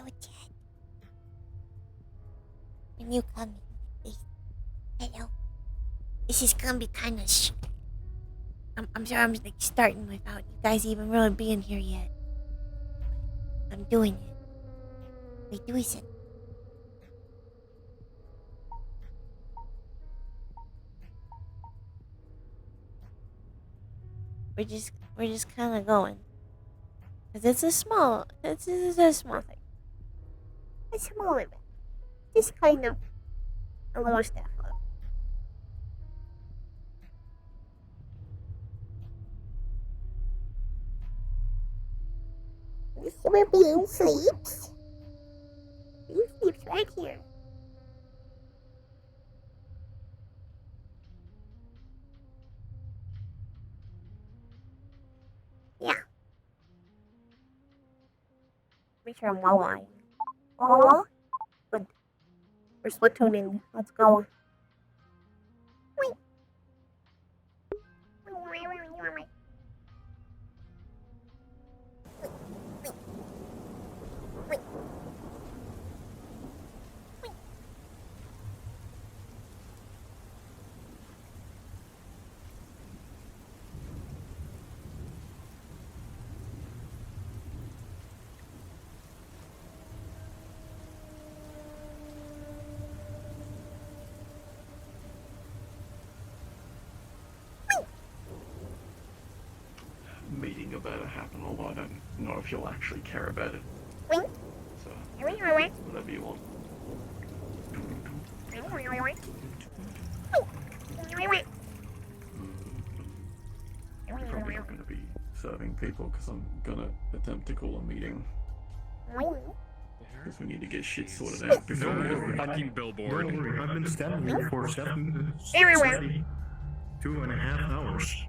Hello, Chad. When you come in, please. Hello. This is gonna be kind of I'm sorry I'm like starting without you guys even really being here yet. I'm doing it. We do it. We're just kind of going. Cause it's a small thing. A small event. Just kind of a little step up. This is where Bean sleeps. Bean sleeps right here. Yeah. Make sure I'm well-lined. Oh, good. We're split tuning. Let's go. Wait. Meeting about to happen, although I don't know if you'll actually care about it. Wait. So, Wait. whatever you want. You're probably not going to be serving people because I'm going to attempt to call a meeting. Because we need to get shit sorted out before we go. Fucking billboard. Don't worry, I've been standing here for 2.5 hours.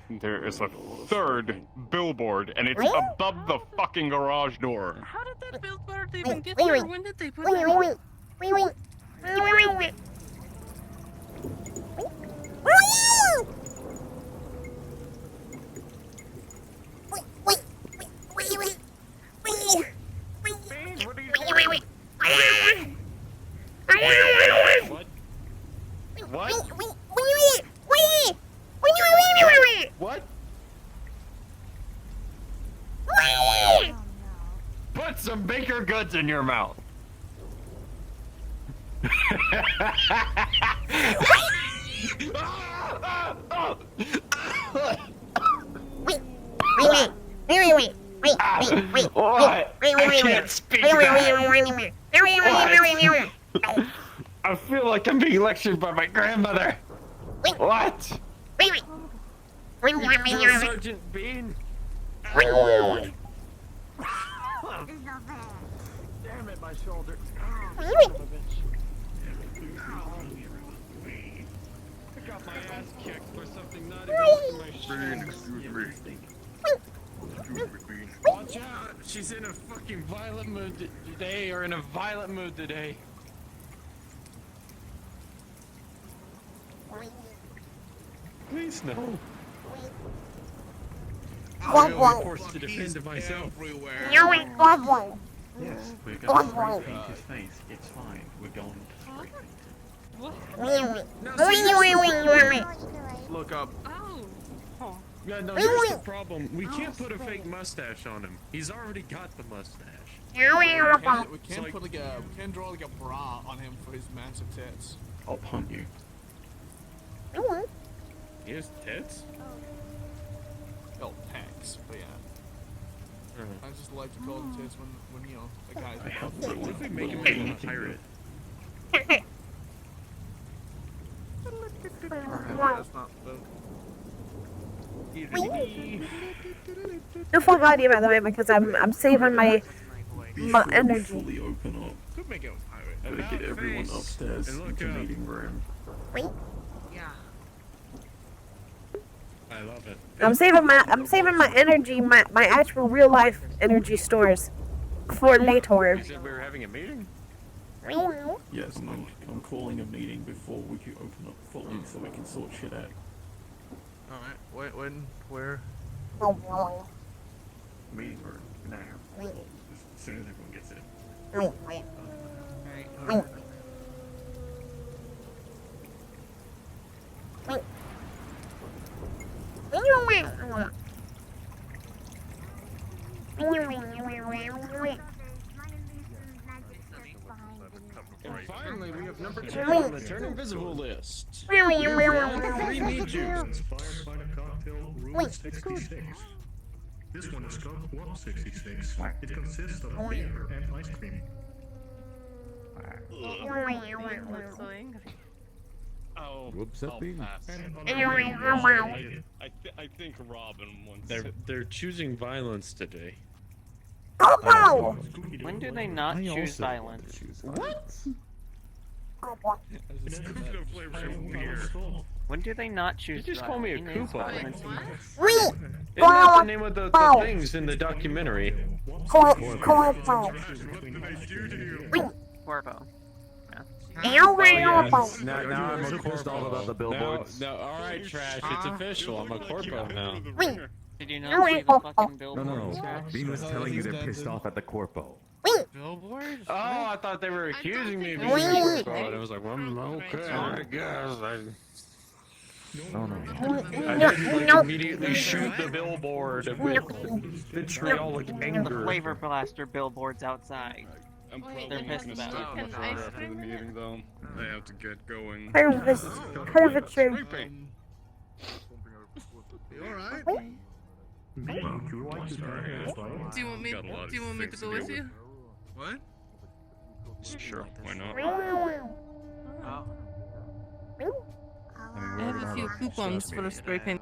There is a third billboard, and it's above the fucking garage door. How did that billboard even get there? When did they put it? Wait. What? Put some bigger goods in your mouth. What? I can't speak that. I feel like I'm being lectured by my grandmother. What? Sergeant Bean? Damn it, my shoulder. I got my ass kicked for something not even my shoe. Watch out! She's in a fucking violent mood today, or in a violent mood today. Please no. I will be forced to defend myself. Yes, we're going to spray paint his face. It's fine. We're going to spray paint him. Look up. Oh. Yeah, no, here's the problem. We can't put a fake mustache on him. He's already got the mustache. We can put we can draw like a bra on him for his massive tits. I'll punt you. He has tits? Oh, pecs, but yeah. I just like to call them tits when you know a guy's. I have little. What if we make him into a pirate? That's not the. No full body, by the way, because I'm saving my Before we energy. fully open up, Could make it a pirate. gotta get everyone face. upstairs And look into the up. meeting room. Yeah. I love it. I'm saving my energy, my actual real life energy stores for later. You said we were having a meeting? Yes, I'm calling a meeting before we can open up fully so we can sort shit out. All right. When? Where? meeting room now. Just as soon as everyone gets in. Alright. And finally, we have number 2 on the Turn Invisible list. Three meat juice. Firefighter cocktail rule 66. This one is called Club 66. It consists of beer and ice cream. That's so angry. Oh, Whoops, I'll that pass. I think Robin wants to. They're choosing violence today. When do they not I choose also want to violence? choose When do they not choose You just call me a violence? Koopa. Wait, what? Isn't that the name of the things in the documentary? Corvo. Now I'm pissed off about the billboards. No, alright, Trash, it's official. I'm a corpo now. Did you not see the fucking billboard? No. Bean was telling you they're pissed off at the corpo. Billboard? Oh, I thought they were accusing me of being a corpo, and I was like, well, okay, I guess. No. I didn't like immediately shoot the billboard with vitriolic anger. Flavor blaster billboards outside. I'm probably They're pissed gonna about stop it. before after the meeting, though. I have to get going. Curvature. Sleeping. You alright? Do you want me? Got a lot Do you want me to things go to with deal you? What? Sure, why not? I have a few coupons for a spray paint.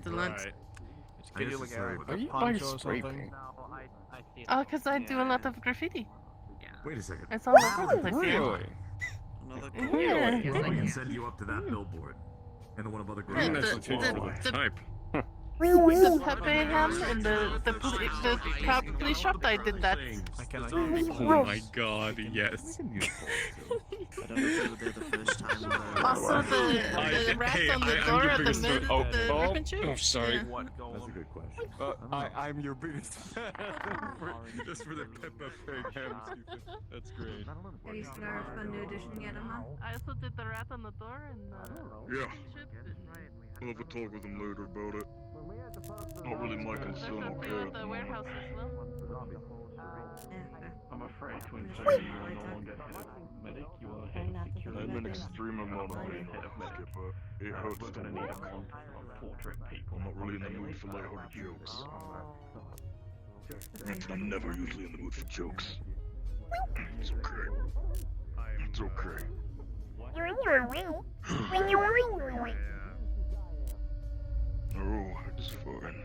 To lunch. Can you look at Are you buying spray paint? Oh, because I do a lot of graffiti. Wait a second. It's all over the place here. Really? Yeah. We can send you up to that billboard. And the one of other I mean, girls. that's the change for the type. The Pepe ham and the police shop, I did that. Oh my god, yes. Also, the rat on the door at the mid, the ribbon shoot. Oh, sorry. Yeah. That's a good question. I'm your biggest fan. Just for the Peppa Pig ham, stupid. That's great. Have you started our fun new edition yet, Emma? I also did the rat on the door and Yeah. shoot. I'll have a talk with him later about it. Not really my concern, There's okay? something at the warehouse as well. I'm afraid to inform you are no longer head of medic, you are head of security. I'm an extreme amount of money, Head of medic. but it hurts We're to gonna need a walk. contact of portrait people. I'm not really in the mood for lighthearted jokes. I'm never usually in the mood for jokes. It's okay. It's okay. Oh, it's fine.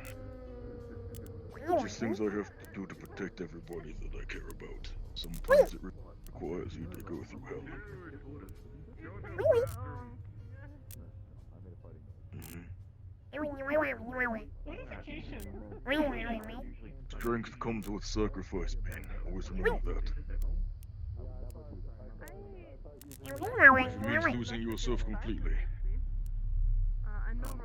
Just things I have to do to protect everybody that I care about. Sometimes it requires you to go through hell. Strength comes with sacrifice, man. Always remember that. If it means losing yourself completely. I know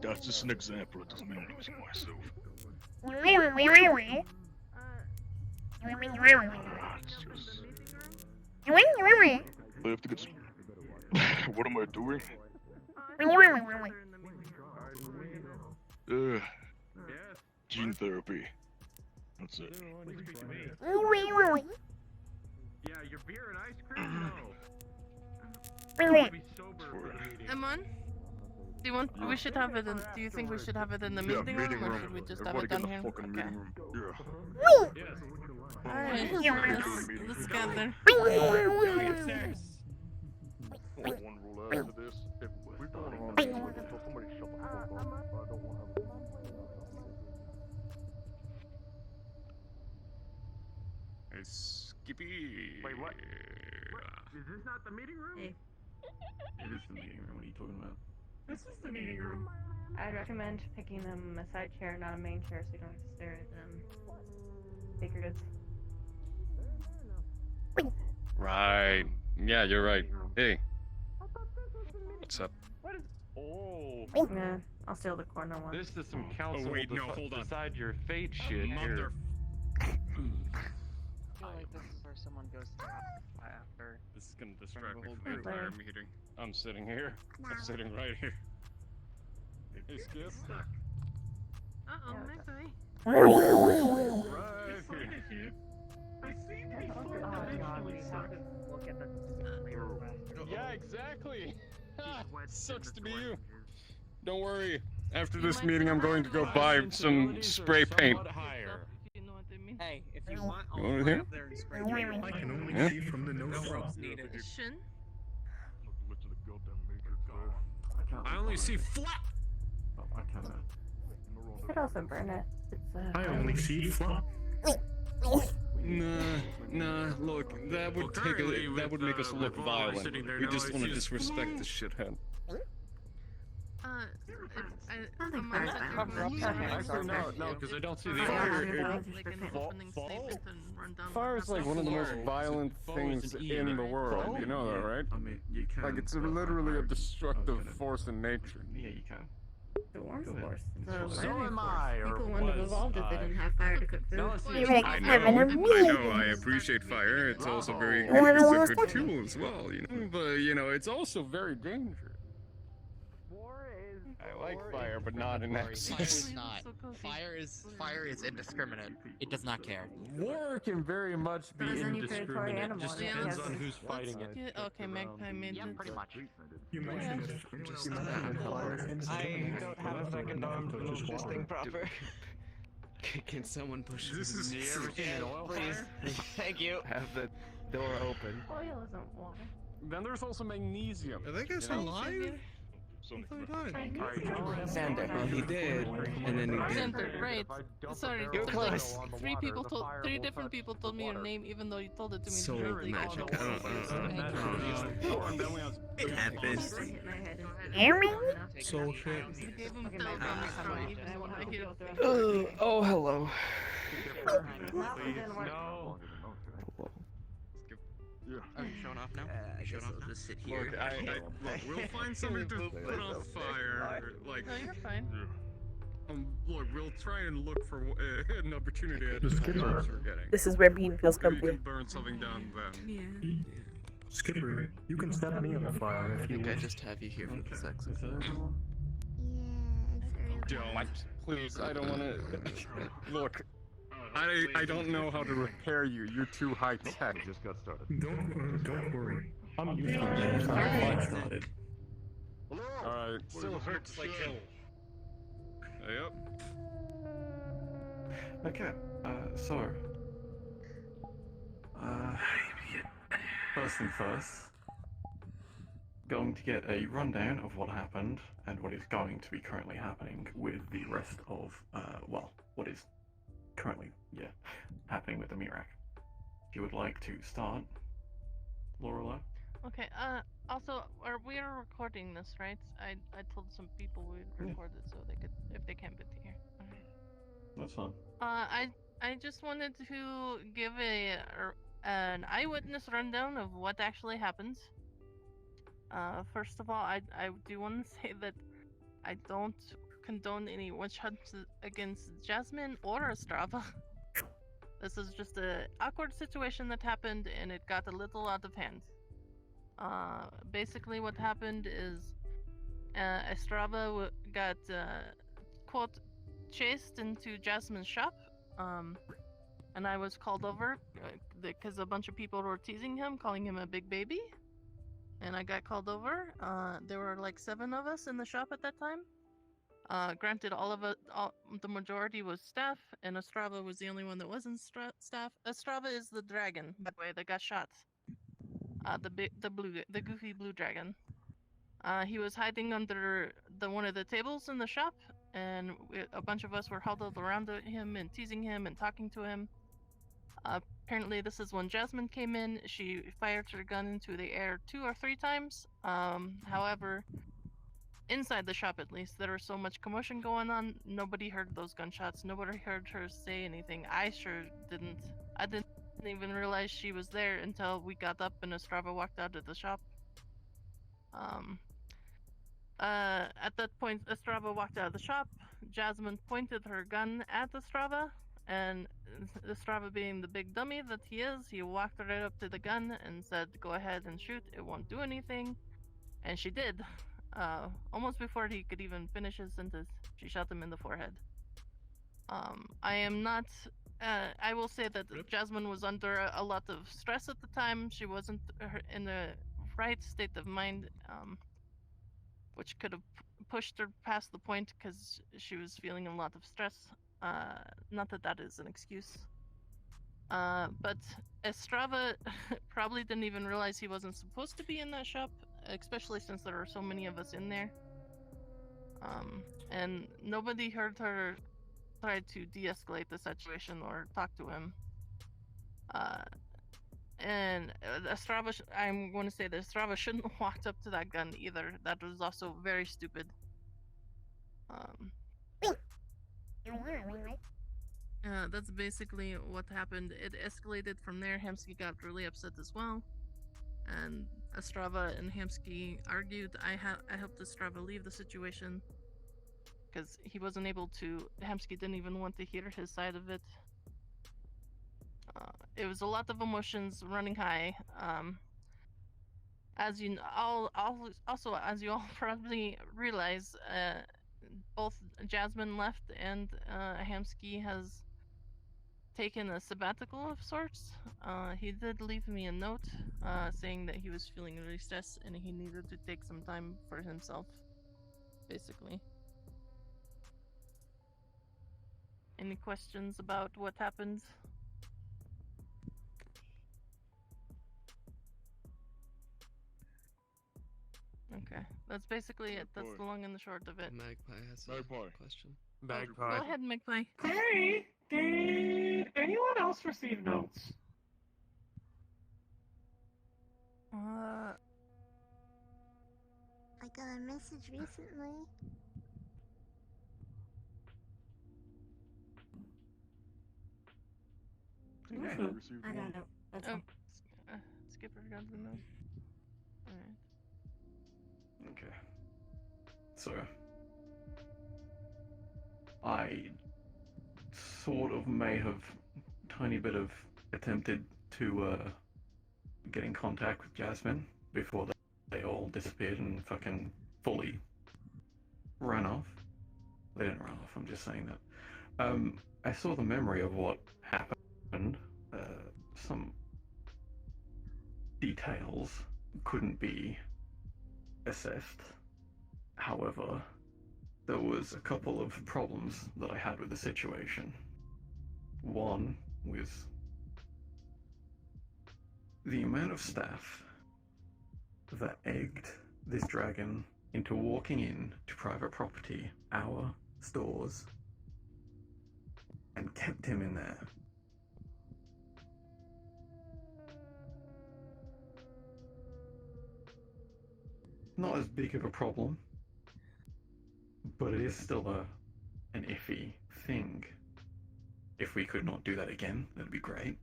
That's just an example. It doesn't mean I'm losing myself. It's just... I have to get some... What am I doing? Gene therapy. That's it. Yeah, your beer and ice cream? Amon? Do you want? We should have it. Do you think we should have it in the meeting room, or should we just have it down here? Okay. Alright, let's gather. One rule after this. If we're going on, somebody shut the fuck up. Skippy. Wait, what? Is this not the meeting room? Hey. It is the meeting room, what are you talking about? This is the meeting room. I'd recommend picking them a side chair, not a main chair, so you don't have to stare at them. Take your goods. Right. Yeah, you're right. Hey. What's up? What is Yeah, I'll steal the corner one. This is some council wait, no, hold on. decide your fate shit here. Mother. I feel like this is where someone goes to after. This is gonna distract me whole from the group. entire meeting. I'm sitting here. I'm sitting right here. Hey, Skip. Uh-oh, my boy. Right here. Yeah, exactly. Sucks to be you. Don't worry. After this meeting, I'm going to go buy some spray paint. You know what I mean? Hey, if you want, You I'll want fly anything? up there and spray I can only Yeah. see from the no front. Shin? I only see flat. I cannot. You could also burn it. It's I only see flop. Nah, look, that would that would make us look violent. sitting there We now, just it's want to just- disrespect this shithead. Actually, no, because I don't see the Fire is like one of the most violent things in the world. You know that, right? I mean, you can. Like it's put literally a fire destructive permanent. force in nature. Yeah, you can. the warm Go ahead. force. So The am living force. I, or People wouldn't have was evolved if they I. didn't have fire to cook food. I appreciate fire. It's also very it's a good tool as well, you know. But you know, it's also very dangerous. I like fire, but not in Fire excess. is not. Fire is indiscriminate. It does not care. War can very much be There's any predatory indiscriminate. animal. Just Yeah, depends that's on what who's it fighting it. Okay, Magpie made Yeah, it. pretty much. You mentioned it. Just You mentioned fire. I don't have a second arm to move this thing proper. Can someone push This is please? Thank you. Have the door open. Oil isn't water. Then there's also magnesium. Are they guys alive? Sander, he did, and then he did. Center, right. Sorry, You're there's like close. three different people told me your name even though you told it to me Soul directly. magic. It happens. Hear me? Soul shit. Gave him telephone strong even when I hear Oh, hello. No. Are you showing off now? I guess I'll just sit here. Look, we'll find something to put on fire. Like, No, you're fine. look, we'll try and look for an opportunity at Just the skip jobs it. we're getting. This is where Bean feels Maybe we comfy. can burn something down then. Skipper, you can set me on the fire if I you think I wish. just have you here for the sex Is of there it. anyone? Don't. Please, I don't want to. Look, I don't know how to repair you. You're too high tech. Just got started. Don't worry. I'm used to it. I'm started. All right. Still hurts like hell. Yep. Okay, so. First thing first. Going to get a rundown of what happened and what is going to be currently happening with the rest of, well, what is currently, happening with the Mirak. If you would like to start, Lorelei. Okay, also, we are recording this, right? I told some people we'd record it so they could, if they can't be here. Alright. That's fine. I just wanted to give an eyewitness rundown of what actually happened. First of all, I do want to say that I don't condone any witch hunts against Jasmine or Estrava. This is just a awkward situation that happened, and it got a little out of hand. Basically, what happened is Estrava got quote chased into Jasmine's shop, and I was called over because a bunch of people were teasing him, calling him a big baby. And I got called over. There were like 7 of us in the shop at that time. Granted, the majority was staff, and Estrava was the only one that wasn't staff. Estrava is the dragon, by the way, that got shot. The goofy blue dragon. He was hiding under one of the tables in the shop, and a bunch of us were huddled around him and teasing him and talking to him. Apparently, this is when Jasmine came in. She fired her gun into the air 2 or 3 times. However, inside the shop at least, there was so much commotion going on, nobody heard those gunshots. Nobody heard her say anything. I sure didn't. I didn't even realize she was there until we got up and Estrava walked out of the shop. At that point, Estrava walked out of the shop. Jasmine pointed her gun at Estrava, and Estrava, being the big dummy that he is, he walked right up to the gun and said, "Go ahead and shoot. It won't do anything." And she did. Almost before he could even finish his sentence, she shot him in the forehead. I am not. I will say that Jasmine was under a lot of stress at the time. She wasn't in the right state of mind, which could have pushed her past the point because she was feeling a lot of stress. Not that that is an excuse. But Estrava probably didn't even realize he wasn't supposed to be in that shop, especially since there were so many of us in there. And nobody heard her try to de-escalate the situation or talk to him. And Estrava, I'm going to say that Estrava shouldn't have walked up to that gun either. That was also very stupid. That's basically what happened. It escalated from there. Hamsky got really upset as well. And Estrava and Hamsky argued. I helped Estrava leave the situation because he wasn't able to. Hamsky didn't even want to hear his side of it. It was a lot of emotions running high. As you all also, as you all probably realize, both Jasmine left and Hamsky has taken a sabbatical of sorts. He did leave me a note saying that he was feeling really stressed and he needed to take some time for himself, basically. Any questions about what happened? Okay, that's basically it. That's the long and the short of it. Magpie has a question. Go ahead, Magpie. Hey, did anyone else receive notes? I got a message recently. I Okay. received I one. don't know. That's all. Skipper got the note. Alright. Okay. So, I sort of may have tiny bit of attempted to get in contact with Jasmine before they all disappeared and fucking fully ran off. They didn't run off, I'm just saying that. I saw the memory of what happened. Some details couldn't be assessed. However, there was a couple of problems that I had with the situation. One was the amount of staff that egged this dragon into walking in to private property, our stores, and kept him in there. Not as big of a problem, but it is still an iffy thing. If we could not do that again, that'd be great.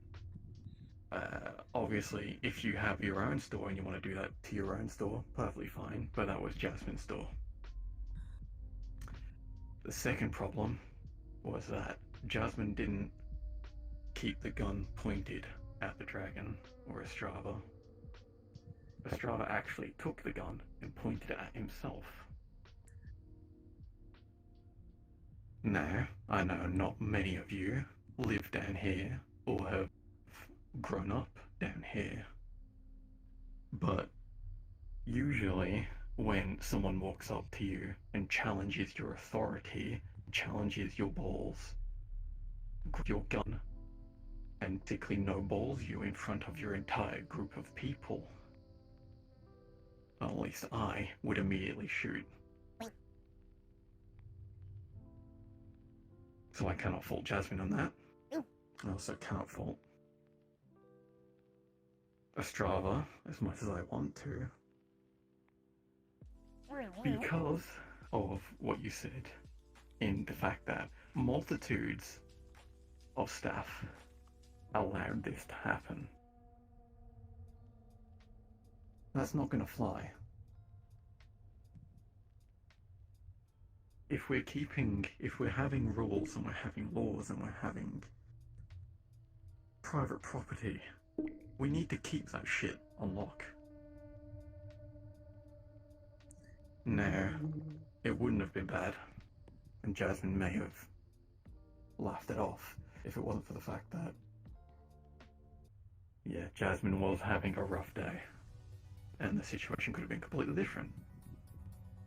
Obviously, if you have your own store and you want to do that to your own store, perfectly fine, but that was Jasmine's store. The second problem was that Jasmine didn't keep the gun pointed at the dragon or Estrava. Estrava actually took the gun and pointed it at himself. Now, I know not many of you live down here or have grown up down here, but usually when someone walks up to you and challenges your authority, challenges your balls, grabs your gun, and basically no-balls you in front of your entire group of people, at least I would immediately shoot. So I cannot fault Jasmine on that. I also cannot fault Estrava as much as I want to. Because of what you said, in the fact that multitudes of staff allowed this to happen. That's not gonna fly. if we're having rules and we're having laws and we're having private property, we need to keep that shit on lock. No, it wouldn't have been bad, and Jasmine may have laughed it off if it wasn't for the fact that, yeah, Jasmine was having a rough day, and the situation could have been completely different.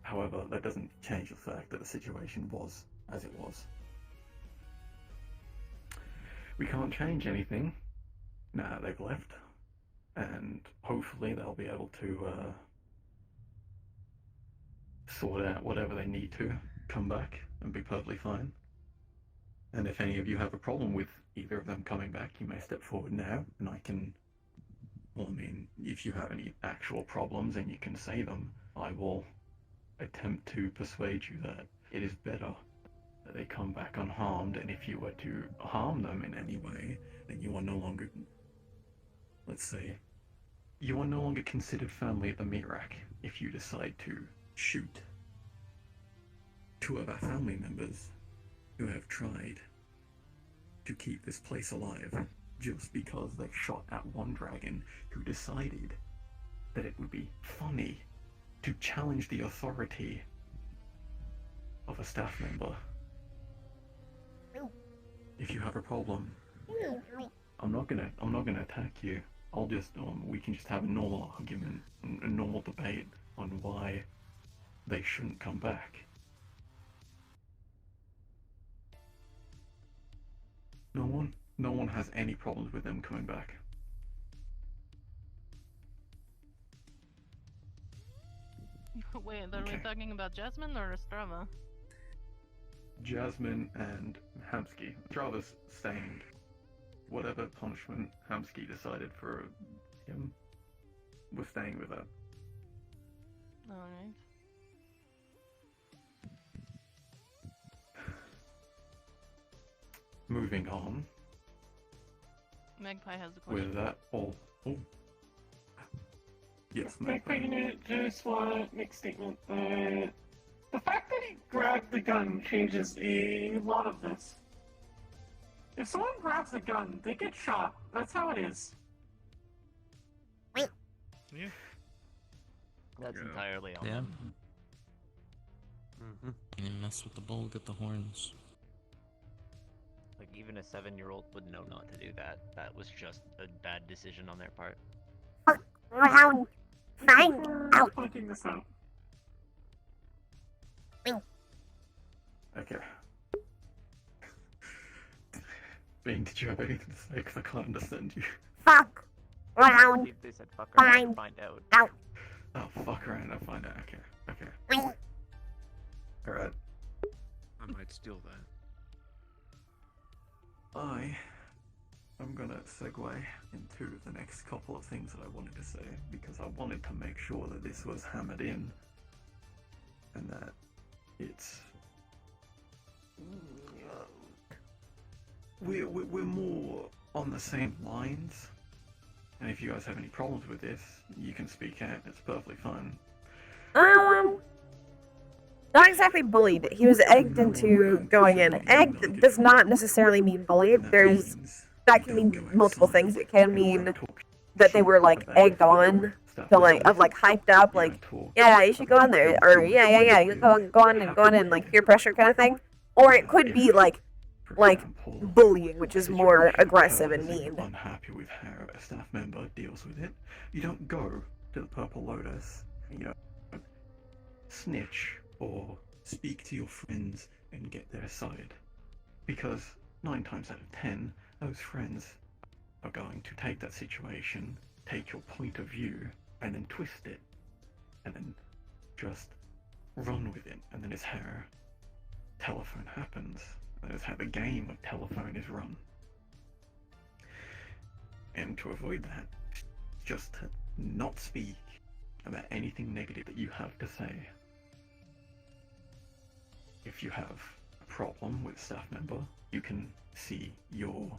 However, that doesn't change the fact that the situation was as it was. We can't change anything now they've left, and hopefully they'll be able to sort out whatever they need to, come back and be perfectly fine. And if any of you have a problem with either of them coming back, you may step forward now, and I can, well, I mean, if you have any actual problems and you can say them, I will attempt to persuade you that it is better that they come back unharmed, and if you were to harm them in any way, then you are no longer, let's say, you are no longer considered family at the meat rack if you decide to shoot two of our family members who have tried to keep this place alive just because they shot at one dragon who decided that it would be funny to challenge the authority of a staff member. If you have a problem, I'm not gonna attack you. I'll just we can just have a normal argument, a normal debate on why they shouldn't come back. No one has any problems with them coming back. Wait, are we talking about Jasmine or Strava? Jasmine and Hamsky. Strava's staying. Whatever punishment Hamsky decided for him, we're staying with that. Alright. Moving on. Magpie has a question. With that, oh. Yes, I just want to make a statement that the fact that he grabbed the gun changes a lot of this. If someone grabs a gun, they get shot. That's how it is. Yeah. That's entirely on Yeah. them. You mess with the bull, get the horns. Like, even a 7-year-old would know not to do that. That was just a bad decision on their part. Round. Find out. Pointing this out. Okay. Bing, did you have anything to say? Because I can't understand you. Fuck around. They said fuck around Find and find out. out. Oh, fuck around and find out. Okay. Alright. I might steal that. I'm gonna segue into the next couple of things that I wanted to say, because I wanted to make sure that this was hammered in and that it's we're more on the same lines, and if you guys have any problems with this, you can speak out. It's perfectly fine. Not exactly bullied. He was egged into going in. Egged does not necessarily mean bullied. That can mean multiple things. It can mean that they were like egged on to like hyped up, like, yeah, you should go in there, or yeah, you go on in, like peer pressure kind of thing. Or it could be like bullying, which is more aggressive and mean. Unhappy with how a staff member deals with it, you don't go to the Purple Lotus, snitch or speak to your friends and get their side, because 9 times out of 10 those friends are going to take that situation, take your point of view, and then twist it, and then just run with it, and then it's how telephone happens. That is how the game of telephone is run. And to avoid that, just not speak about anything negative that you have to say. If you have a problem with a staff member, you can see your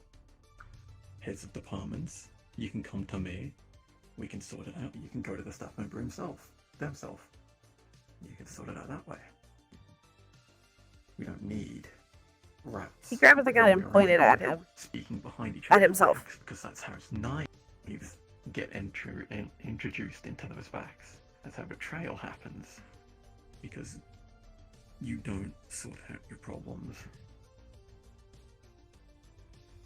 heads of departments. You can come to me. We can sort it out. You can go to the staff member themselves. You can sort it out that way. We don't need rats. He grabbed the gun and running pointed around at him. speaking behind each At other's himself. backs, because that's how knives get introduced into those backs. That's how betrayal happens. Because you don't sort out your problems.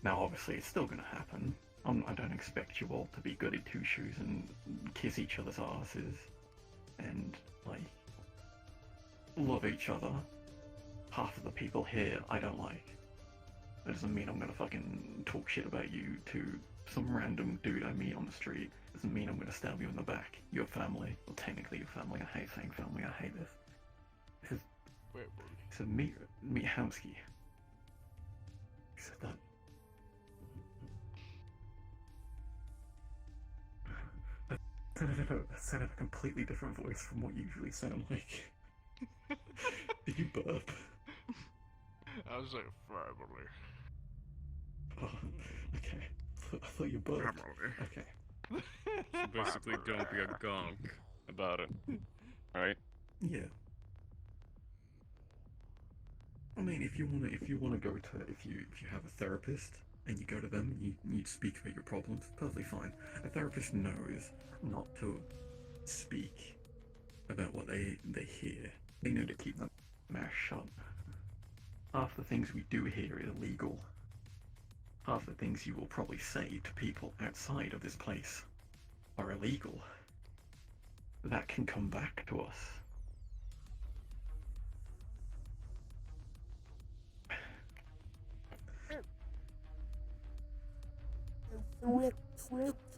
Now, obviously, it's still gonna happen. I don't expect you all to be goody two shoes and kiss each other's asses and, like, love each other. Half of the people here I don't like. That doesn't mean I'm gonna fucking talk shit about you to some random dude I meet on the street. Doesn't mean I'm gonna stab you in the back. Your family. Well, technically your family. I hate saying family. I hate this. This is... Wait, So meet Hamsky. He said that. That sounded a completely different voice from what you usually sound like. Did you burp? I was like, family. Oh, okay. I thought you burped. Okay. So basically, don't be a gonk about it. Right? Yeah. I mean, if you wanna go to, if you have a therapist and you go to them, you speak about your problems, perfectly fine. A therapist knows not to speak about what they hear. They know to keep their mouth shut. Half the things we do here is illegal. Half the things you will probably say to people outside of this place are illegal. That can come back to us.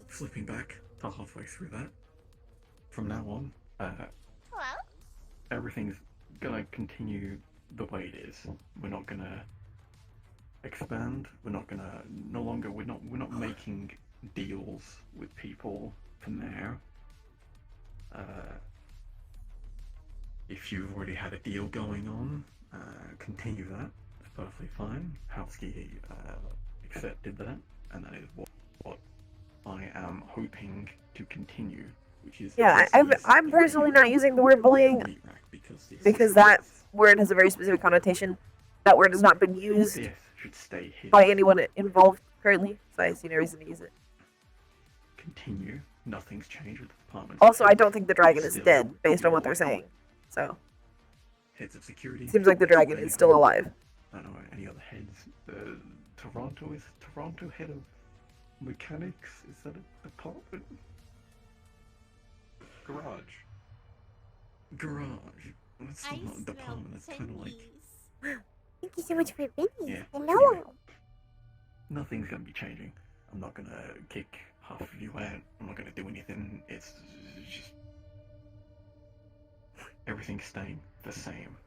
Flipping back to halfway through that. From now on, Hello? everything's gonna continue the way it is. We're not gonna expand. We're not gonna. No longer. We're not making deals with people for now. If you've already had a deal going on, continue that. That's perfectly fine. Halsky accepted that, and that is what I am hoping to continue. Which is Yeah, I'm personally not using the word bullying because that word has a very specific connotation. That word has not been used This should stay here. by anyone involved currently, so I see no reason to use it. Continue. Nothing's changed with the department. Also, I don't think the dragon is dead, based on what they're saying. So, Heads of security. seems like the dragon is still alive. I don't know any other heads. Toronto head of mechanics. Is that a department? Garage. That's not a department. That's kind of like. Thank you so much for being Yeah. here. Hello. Nothing's gonna be changing. I'm not gonna kick half of you out. I'm not gonna do anything. It's just everything's staying the same.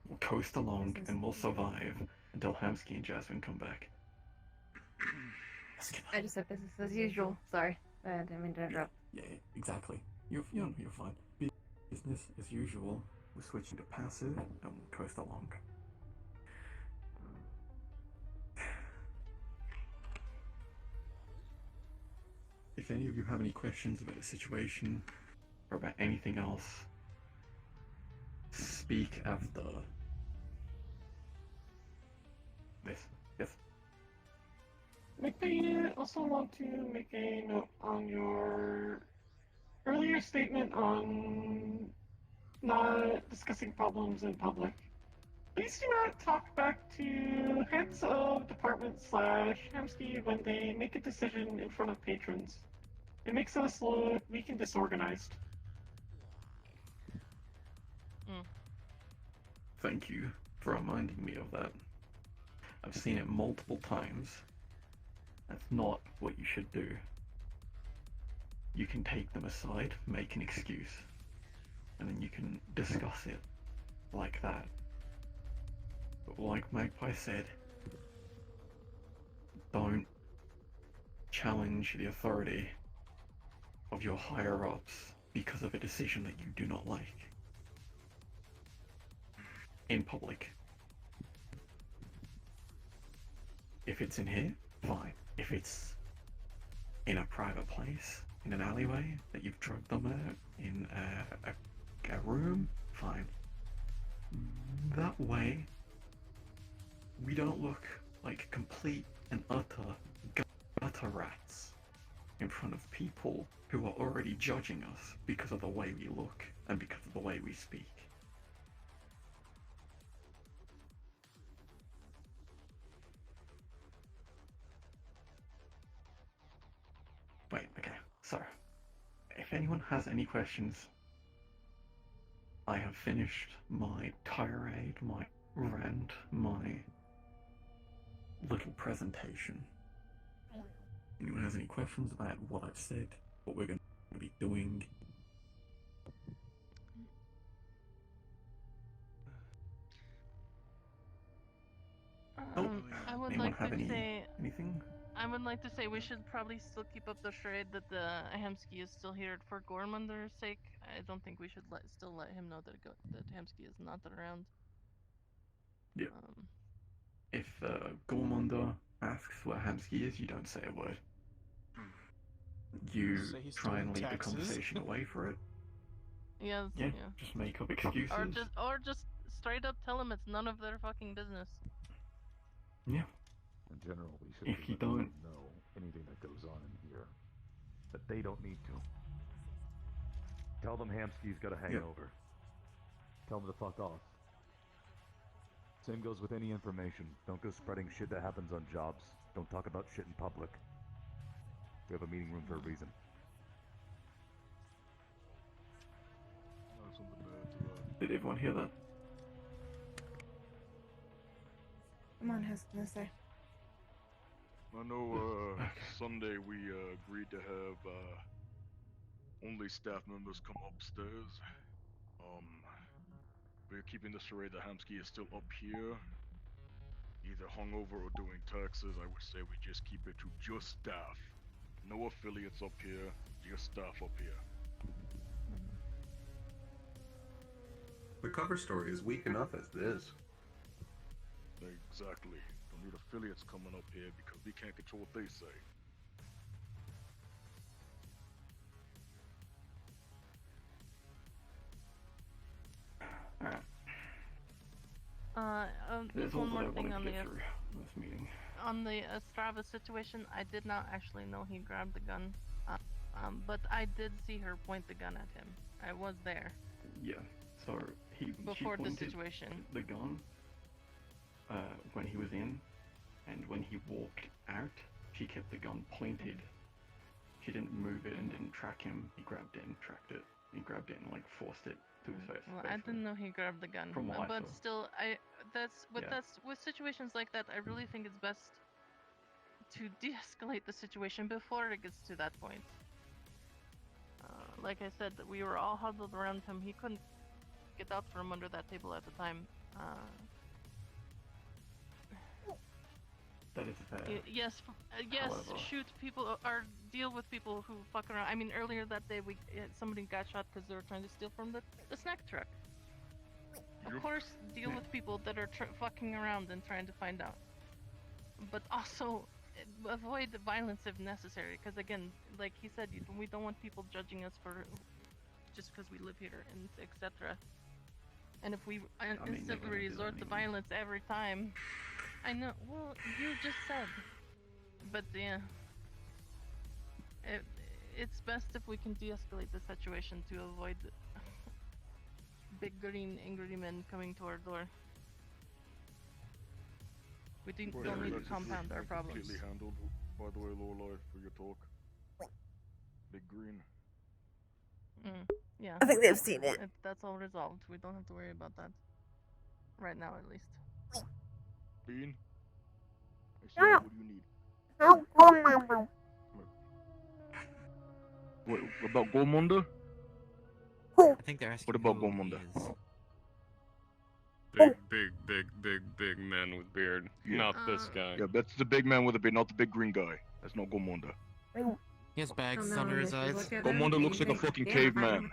We'll coast along and we'll survive until Hamsky and Jasmine come back. I just said business as usual. Sorry, I didn't mean to interrupt. Yeah, exactly. You're fine. Business as usual. We're switching to passive and we'll coast along. If any of you have any questions about the situation or about anything else, speak after this. Yes. I also want to make a note on your earlier statement on not discussing problems in public. Please do not talk back to heads of department / Hamsky when they make a decision in front of patrons. It makes us look weak and disorganized. Thank you for reminding me of that. I've seen it multiple times. That's not what you should do. You can take them aside, make an excuse, and then you can discuss it like that. But like Magpie said, don't challenge the authority of your higher-ups because of a decision that you do not like. In public. If it's in here, fine. If it's in a private place, in an alleyway that you've drugged them out, in a room, fine. That way, we don't look like complete and utter gutter rats in front of people who are already judging us because of the way we look and because of the way we speak. Wait, okay, so if anyone has any questions, I have finished my tirade, my rant, my little presentation. Anyone has any questions about what I've said, what we're going to be doing? I would anyone like have to say anything? I would like to say we should probably still keep up the charade that the Hamsky is still here for Gormunder's sake. I don't think we should still let him know that Hamsky is not around. Yeah. If Gormunder asks where Hamsky is, you don't say a word. You Say he's try and stealing lead the taxes. conversation away for it. Yes, Yeah, yeah. just make up excuses. Or just straight up tell him it's none of their fucking business. Yeah. In general, we should If you let them don't- know anything that goes on in here. But they don't need to. Tell them Hamsky's got a hangover. Tell them to fuck off. Same goes with any information. Don't go spreading shit that happens on jobs. Don't talk about shit in public. We have a meeting room for a reason. Did everyone hear that? Someone has something to say. I know, Sunday we agreed to have only staff members come upstairs. We're keeping the charade that Hamsky is still up here, either hungover or doing taxes. I would say we just keep it to just staff. No affiliates up here, just staff up here. The cover story is weak enough as it is. Exactly. Don't need affiliates coming up here because we can't control what they say. Alright. There's all one that more I thing wanted on to the get through this meeting. on the Estrava situation. I did not actually know he grabbed the gun, but I did see her point the gun at him. I was there. Yeah, so Before she the pointed situation. the gun when he was in, and when he walked out, she kept the gun pointed. She didn't move it and didn't track him. He grabbed it and tracked it. He grabbed it and like forced it to his face. Well, I didn't know he grabbed the gun, From what I but saw. still, that's with situations like that. I really think it's best to de-escalate the situation before it gets to that point. Like I said, we were all huddled around him. He couldn't get out from under that table at the time. That is fair. Yes, However- shoot people or deal with people who fuck around. I mean, earlier that day, somebody got shot because they were trying to steal from the snack truck. Of course, deal with people that are fucking around and trying to find out. But also, avoid the violence if necessary. Because again, like he said, we don't want people judging us for just because we live here and etc. And if we instantly resort to violence every time, I know. Well, you just said. But yeah, it's best if we can de-escalate the situation to avoid big green angry men coming to our door. We don't need to compound our problems. Completely handled, by the way, Lorelai, for your talk. Big green. Yeah. I think they've seen it. That's all resolved. We don't have to worry about that. Right now, at least. Bean? I see Yeah. what do you need? What about Gormunder? I think they're asking. What about who he Gormunder? is. Big man with beard. Not this guy. Yeah, that's the big man with a beard, not the big green guy. That's not Gormunder. He has bags under his eyes. Gormunder looks like a fucking caveman.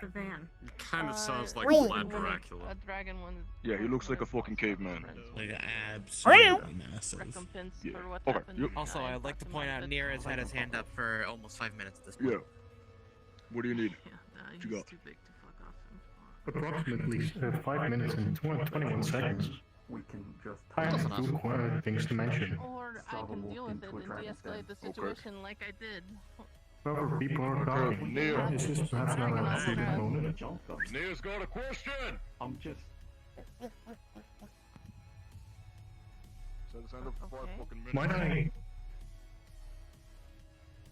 Kind of sounds like Wait. Vlad Dracula. A dragon one. Yeah, he looks like a fucking caveman. Like absolutely massive. Recompense Yeah. for what Okay, happened. yep. Also, I'd like to point out Nir has had his hand up for almost 5 minutes at this point. Yeah. What do you need? He's you got? too big to fuck off him. Approximately 5 minutes and 21 seconds. we can just. I have two things to mention. Or I Saba can walked deal with into it a and dragon's den. de-escalate the situation like I did. However, people are talking. Neil. Is this perhaps not a suited moment? Neil's got a question! I'm just. Set his hand up for 5 fucking minutes. Might I?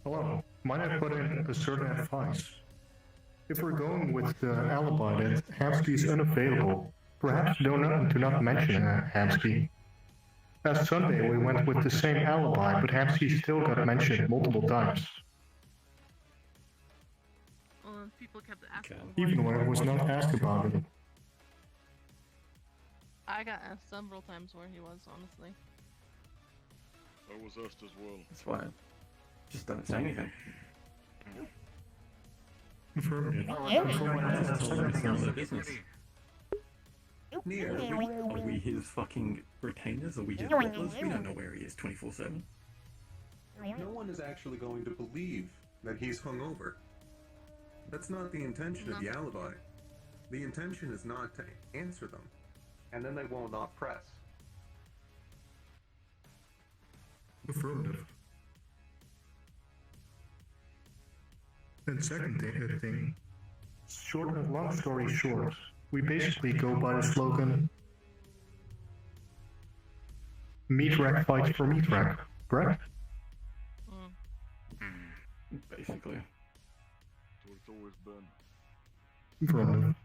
Hello. Might I put in a certain advice? If we're going with the alibi that Hamsky is unavailable, perhaps do not mention Hamsky. Last Sunday we went with the same alibi, but Hamsky still got mentioned multiple times. Well, people kept asking. Even when it was not asked about it. I got asked several times where he was, honestly. I was asked as well. That's why I just don't say anything. Affirmative. Business. Neo, are we his fucking retainers? Are we his butlers? We don't know where he is 24/7. No one is actually going to believe that he's hungover. That's not the intention of the alibi. The intention is not to answer them. And then they will not press. Affirmative. And second thing, long story short, we basically go by the slogan, meat rack fights for meat rack, correct? Basically. That's what it's always been. Affirmative.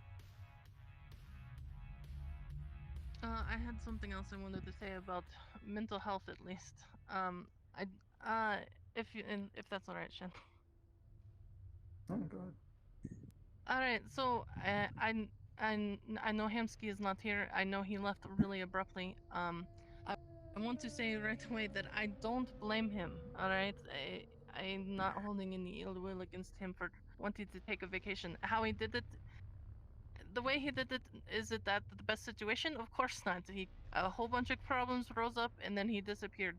I had something else I wanted to say about mental health, at least. If that's all right, Shen. Oh my god. All right, so I know Hamsky is not here. I know he left really abruptly. I want to say right away that I don't blame him. All right, I'm not holding any ill will against him for wanting to take a vacation. How he did it, the way he did it, is it that the best situation? Of course not. A whole bunch of problems rose up and then he disappeared.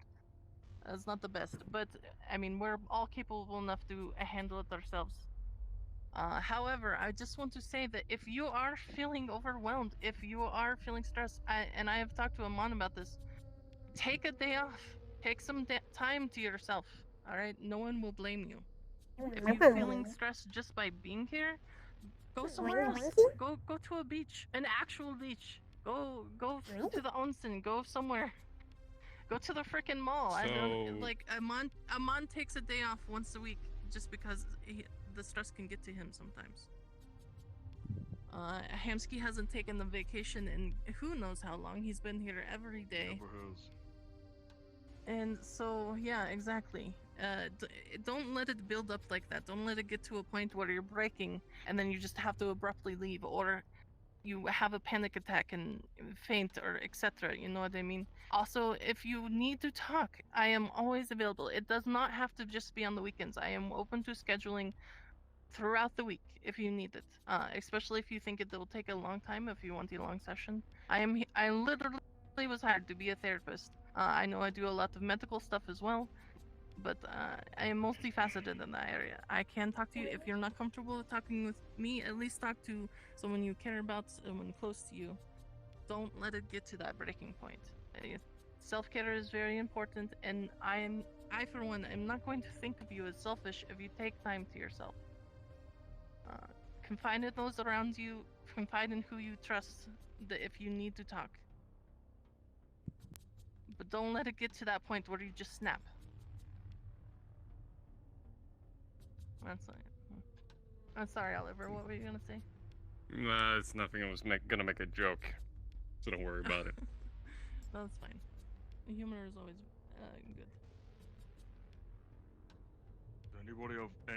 That's not the best, but I mean, we're all capable enough to handle it ourselves. However, I just want to say that if you are feeling overwhelmed, if you are feeling stressed, and I have talked to Amon about this, take a day off. Take some time to yourself. All right, no one will blame you. If you're feeling stressed just by being here, go somewhere else. Go to a beach, an actual beach. Go to the onsen. Go somewhere. Go to the frickin' mall. I don't like Amon takes a day off once a week just because the stress can get to him sometimes. Hamsky hasn't taken the vacation in who knows how long. He's been here every day. Never has. And so, yeah, exactly. Don't let it build up like that. Don't let it get to a point where you're breaking and then you just have to abruptly leave, or you have a panic attack and faint, or etc. You know what I mean? Also, if you need to talk, I am always available. It does not have to just be on the weekends. I am open to scheduling throughout the week if you need it, especially if you think it will take a long time, if you want a long session. I literally was hired to be a therapist. I know I do a lot of medical stuff as well, but I am multifaceted in that area. I can talk to you. If you're not comfortable with talking with me, at least talk to someone you care about, someone close to you. Don't let it get to that breaking point. Self-care is very important, and I for one, am not going to think of you as selfish if you take time to yourself. Confide in those around you, confide in who you trust if you need to talk. But don't let it get to that point where you just snap. That's it. I'm sorry, Oliver. What were you gonna say? Nah, it's nothing. I was gonna make a joke, so don't worry about it. That's fine. Humor is always good. Does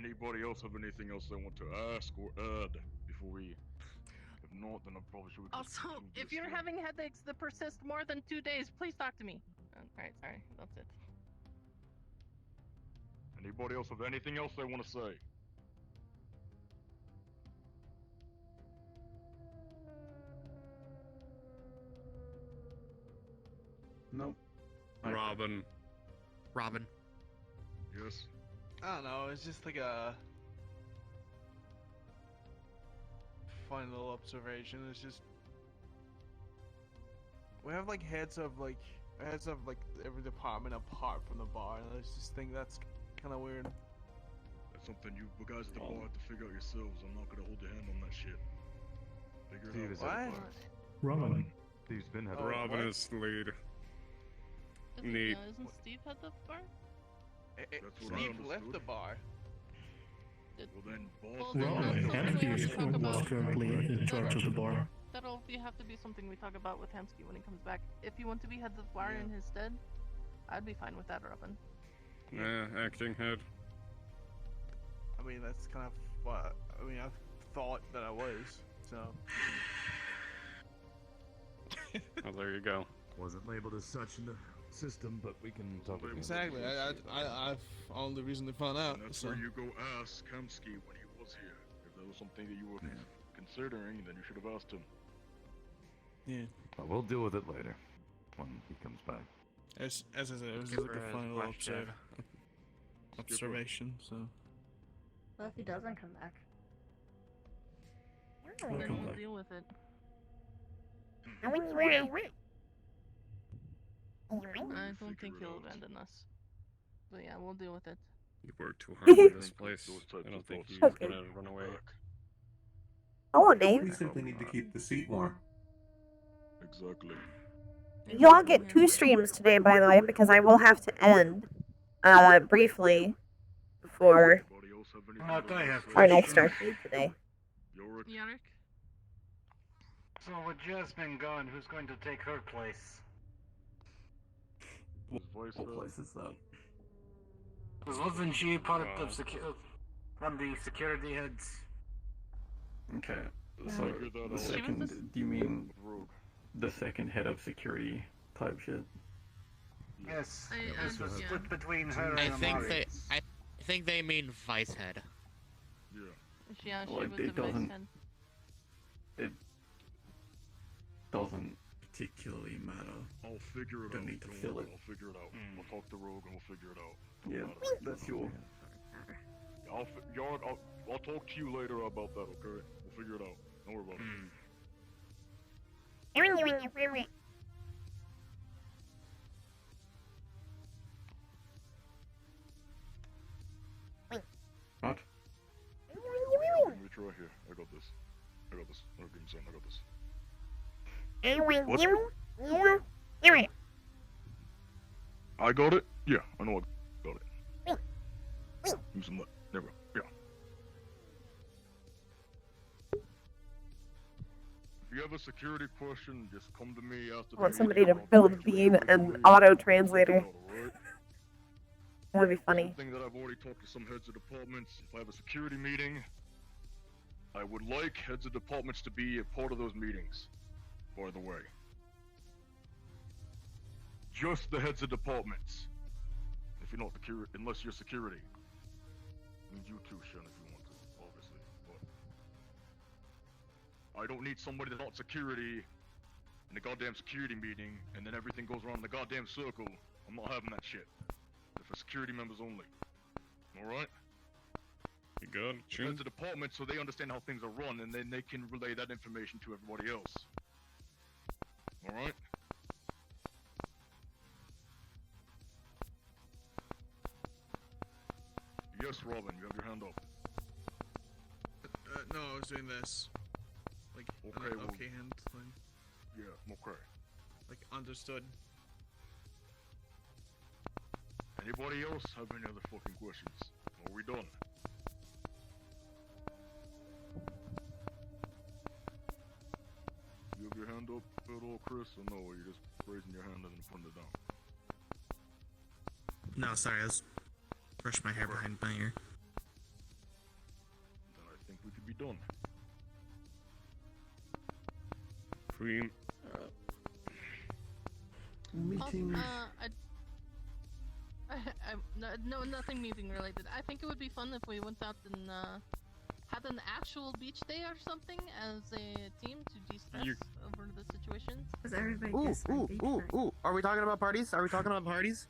anybody else have anything else they want to ask or add before we? If not, then I probably should. Also, if you're having headaches that persist more than 2 days, please talk to me. Alright, sorry. That's it. Anybody else have anything else they want to say? Nope. Robin. Yes. I don't know, it's just like a fun little observation. It's just we have like heads of every department apart from the bar, and I just think that's kind of weird. That's something you guys at the bar have to figure out yourselves. I'm not gonna hold your hand on that shit. Figure Steve it is out. at the What? bar. Robin. Steve's been head. Robin is the lead. Neat. Isn't Steve at the bar? That's what I Steve left understood. the bar. Well then, boss. Robin, Hamsky was currently in charge of the bar. That'll have to be something we talk about with Hamsky when he comes back. If you want to be head of the bar in his stead, I'd be fine with that, Robin. Acting head. I mean, that's kind of what I thought that I was. So. Oh, there you go. Wasn't labeled as such in the system, but we can talk about it. Exactly. I've only recently found out. And that's So. where you go ask Kamsky when he was here. If there was something that you were considering, then you should have asked him. Yeah. But we'll deal with it later, when he comes back. As I said, it was just like a fun little observation. So. Well, if he doesn't come back. Then we'll deal with it. I don't think he'll abandon us. But yeah, we'll deal with it. You work too hard in this place. I don't think he's gonna run away. Hello, Dave. We simply need to keep the seat warm. Exactly. Y'all get 2 streams today, by the way, because I will have to end briefly before our next RP today. Yorick? So with Jasmine gone, who's going to take her place? What place is that? Because wasn't she part of from the security heads? Okay, so the second, do you mean the second head of security type shit? Yes, this was split between her I and think Amari. I think they mean vice head. Yeah, she Like, was it the vice doesn't- head. It doesn't particularly matter. I'll figure it Don't out. need to Don't fill worry, it. I'll figure it out. We'll talk to Rogue and we'll figure it out. Yeah, that's your. I'll talk to you later about that, okay? We'll figure it out. Don't worry about it. What? Reach right here. I got this. I got this. Oh, give me some. I got this. I got it? Yeah, I know I got it. Give me some. There we go. Yeah. If you have a security question, just come to me after I want somebody to build Bean an auto translator. That'd be funny. Something that I've already talked to some heads of departments. If I have a security meeting, I would like heads of departments to be a part of those meetings. By the way. Just the heads of departments. If you're not security, unless you're security. I mean, you too, Shen, if you want to, obviously. But I don't need somebody that's not security in a goddamn security meeting, and then everything goes around in the goddamn circle. I'm not having that shit. They're for security members only. Alright? You good? Heads of department so they understand how things are run, and then they can relay that information to everybody else. Alright? Yes, Robin, you have your hand up. No, I was doing this. Like, Okay, an well- okay hand thing. Yeah, okay. Like, understood. Anybody else have any other fucking questions? Are we done? You have your hand up at all, Chris, or no? Or you just raising your hand and then putting it down? No, sorry, I was brushing my hair behind my ear. Then I think we could be done. Cream. Meeting. No, nothing meeting related. I think it would be fun if we went out and had an actual beach day or something as a team to de-stress over the situations. Ooh! Are we talking about parties? Are we talking about parties?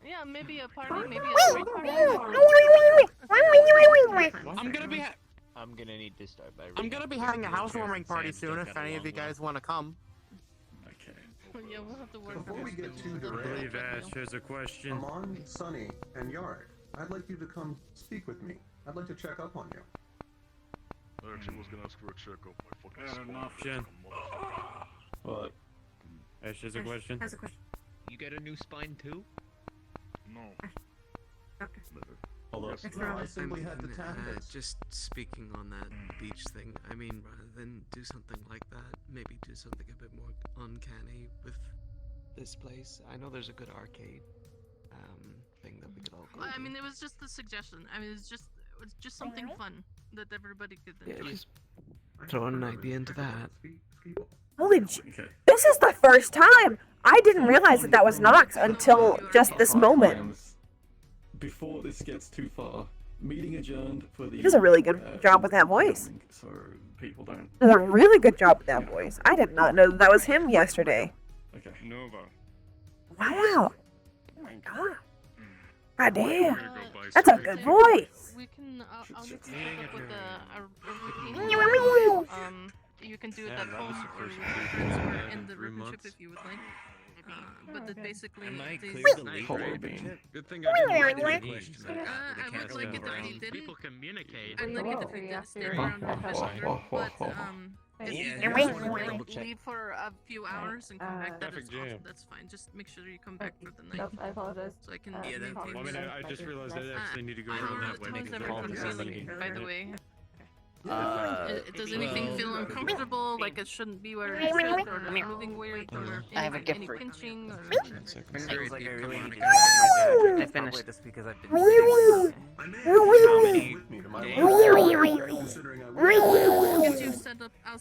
Yeah, maybe a party, maybe a street party. I'm gonna need to start by. I'm gonna be having a housewarming party soon if any of you guys want to come. Okay. Yeah, we'll have to work Before on we this. get too That's direct, a believe good Ash deal. has a question. Amon, Sunny, and Yard, I'd like you to come speak with me. I'd like to check up on you. I actually was gonna ask for a checkup. I fucking Fair spotted enough. it, Jen. motherfucker. What? Ash has a question. Has a question. You get a new spine too? No. Hold up. No, I simply had to tap this. Just speaking on that beach thing, I mean, rather than do something like that, maybe do something a bit more uncanny with this place. I know there's a good arcade thing that we could all go Well, I to. mean, it was just a suggestion. I mean, it was just something fun that everybody could enjoy. just throw an idea into that. Holy this is the first time! I didn't realize that that was Nox until just this moment. Before this gets too far, meeting adjourned for the. He does a really good job with that voice. So people don't. Does a really good job with that voice. I did not know that was him yesterday. Okay. Nova. Wow. Oh my god. God damn. That's a good voice. We can. I'll get you set up with a routine. You can do it at home or in the ribbon chip if you would like. But that basically. Am I these- clear the late ribbon? Good thing I didn't I would like it if you didn't. People communicate. I'd like it if you did stay around a bit longer, but if Yeah, you just want wanted to to double check. leave for a few hours and come back, that is Traffic jam. awesome. That's fine. Just make sure you come back for the night. Nope, I apologize. So I can Yeah, maintain that's Well, I mean, this. I just realized I actually need to go How around that way is because all everyone of a feeling, sudden. by the way? Does Well, anything feel uncomfortable? Like it shouldn't be where it should, or it's moving weird, or I have a gift any for you. pinching, or... Feels like I really need to Woo! I finished just because I've been Woo! Woo! Get you set up. I'll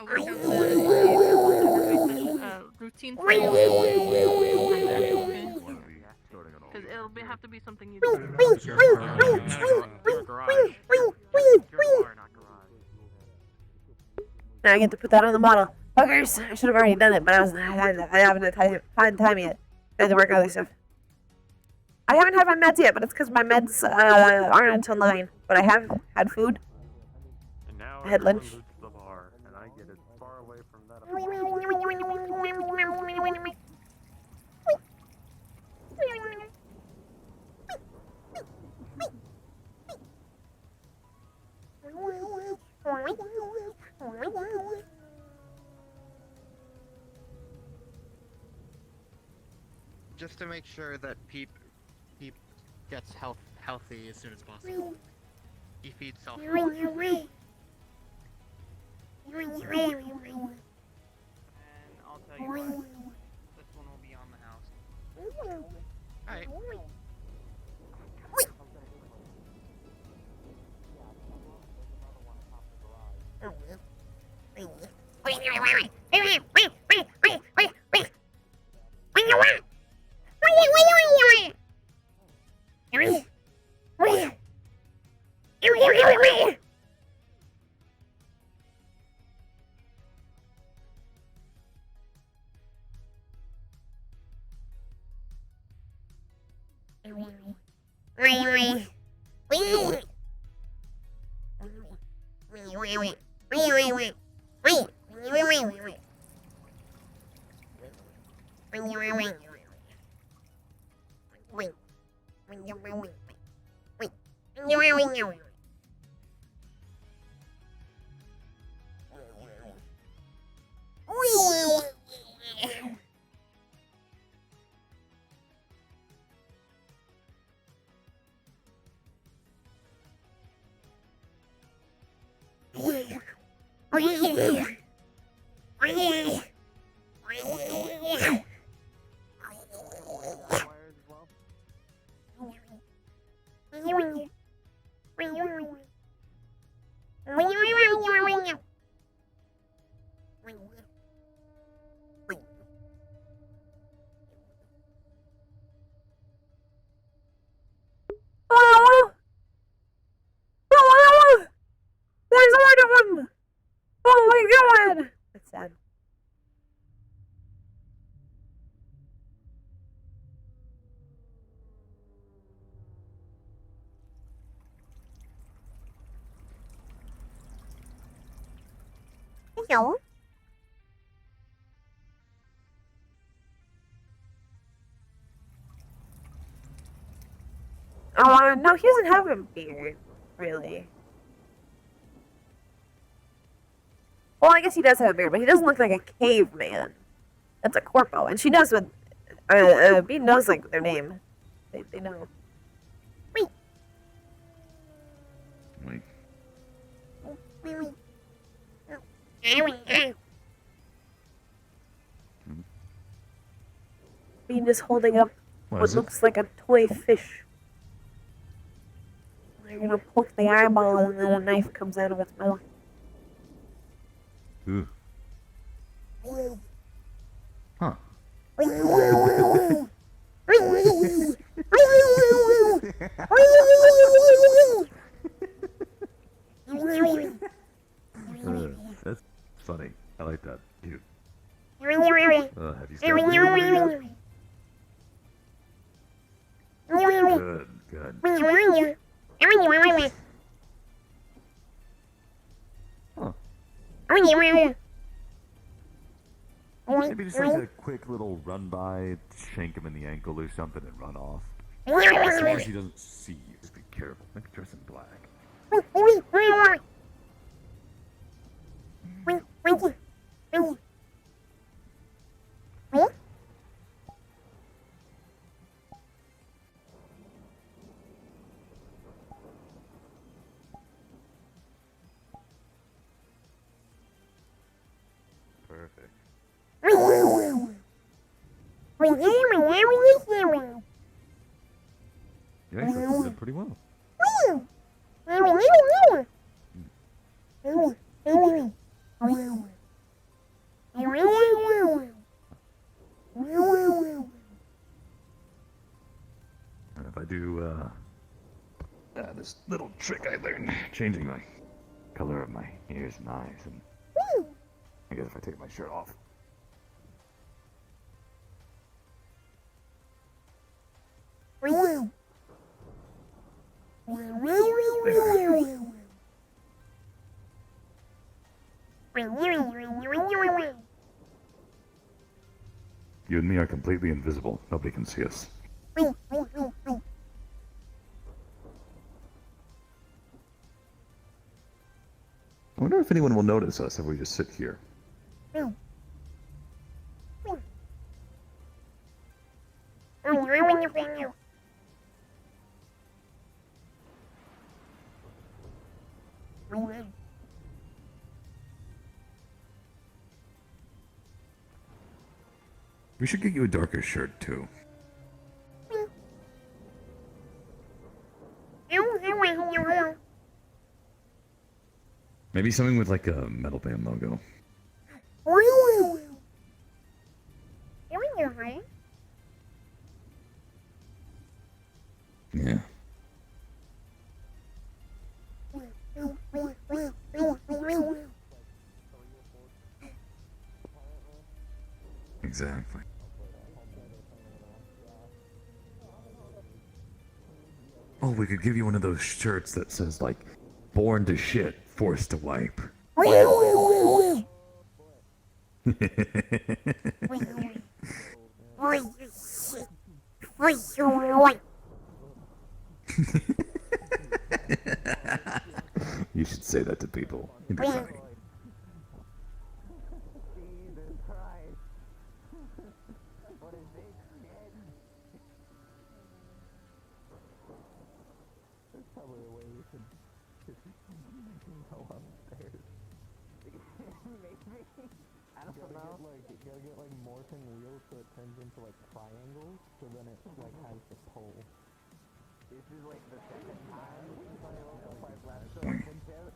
work out the routine for you. Because it'll have to be something you do. Now I get to put that on the bottle. Fuckers, I should have already done it, but I haven't had time yet. I had to work on other stuff. I haven't had my meds yet, but it's because my meds aren't until 9. But I have had food. And now I had lunch. everyone loots the bar, and I get as far away from that. Just to make sure that Peep gets healthy as soon as possible. He feeds self. And I'll tell you what, this one will be on the house. Alright. There's more of them! Oh my god! That's sad. Hello? No, he doesn't have a beard, really. Well, I guess he does have a beard, but he doesn't look like a caveman. That's a corpo, and she knows what. Bean knows like their name. They know. Wait. Wait. Bean is holding up what looks like a toy fish. They're gonna poke the eyeball, and then a knife comes out of its mouth. Ooh. Huh. That's funny. I like that. Cute. Have you started? Good, good. Huh. Maybe just like a quick little run by, shank him in the ankle or something and run off. As long as he doesn't see you, just be careful. Maybe dress in black. Perfect. You actually did pretty well. And if I do this little trick I learned, changing my color of my ears and eyes, and I guess if I take my shirt off. You and me are completely invisible. Nobody can see us. I wonder if anyone will notice us if we just sit here. We should get you a darker shirt, too. Maybe something with like a metal band logo. Yeah. Exactly. Oh, we could give you one of those shirts that says, like, born to shit, forced to wipe. You should say that to people. It'd be funny. Gotta get like morphing wheels so it turns into like triangles, so then it like has the pole. This is like the second time I woke up my laptop and shit.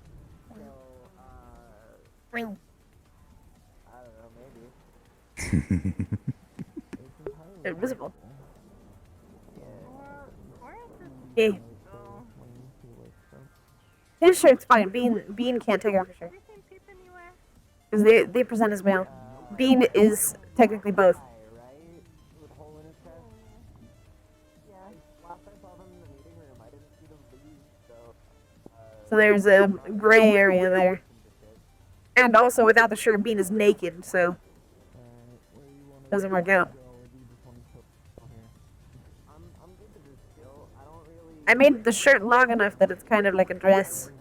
So I don't know, maybe. Invisible. Yeah. His shirt's fine. Bean can't take off his shirt. Because they present as male. Bean is technically both. So there's a gray area there. And also, without the shirt, Bean is naked, so doesn't work out. I made the shirt long enough that it's kind of like a dress.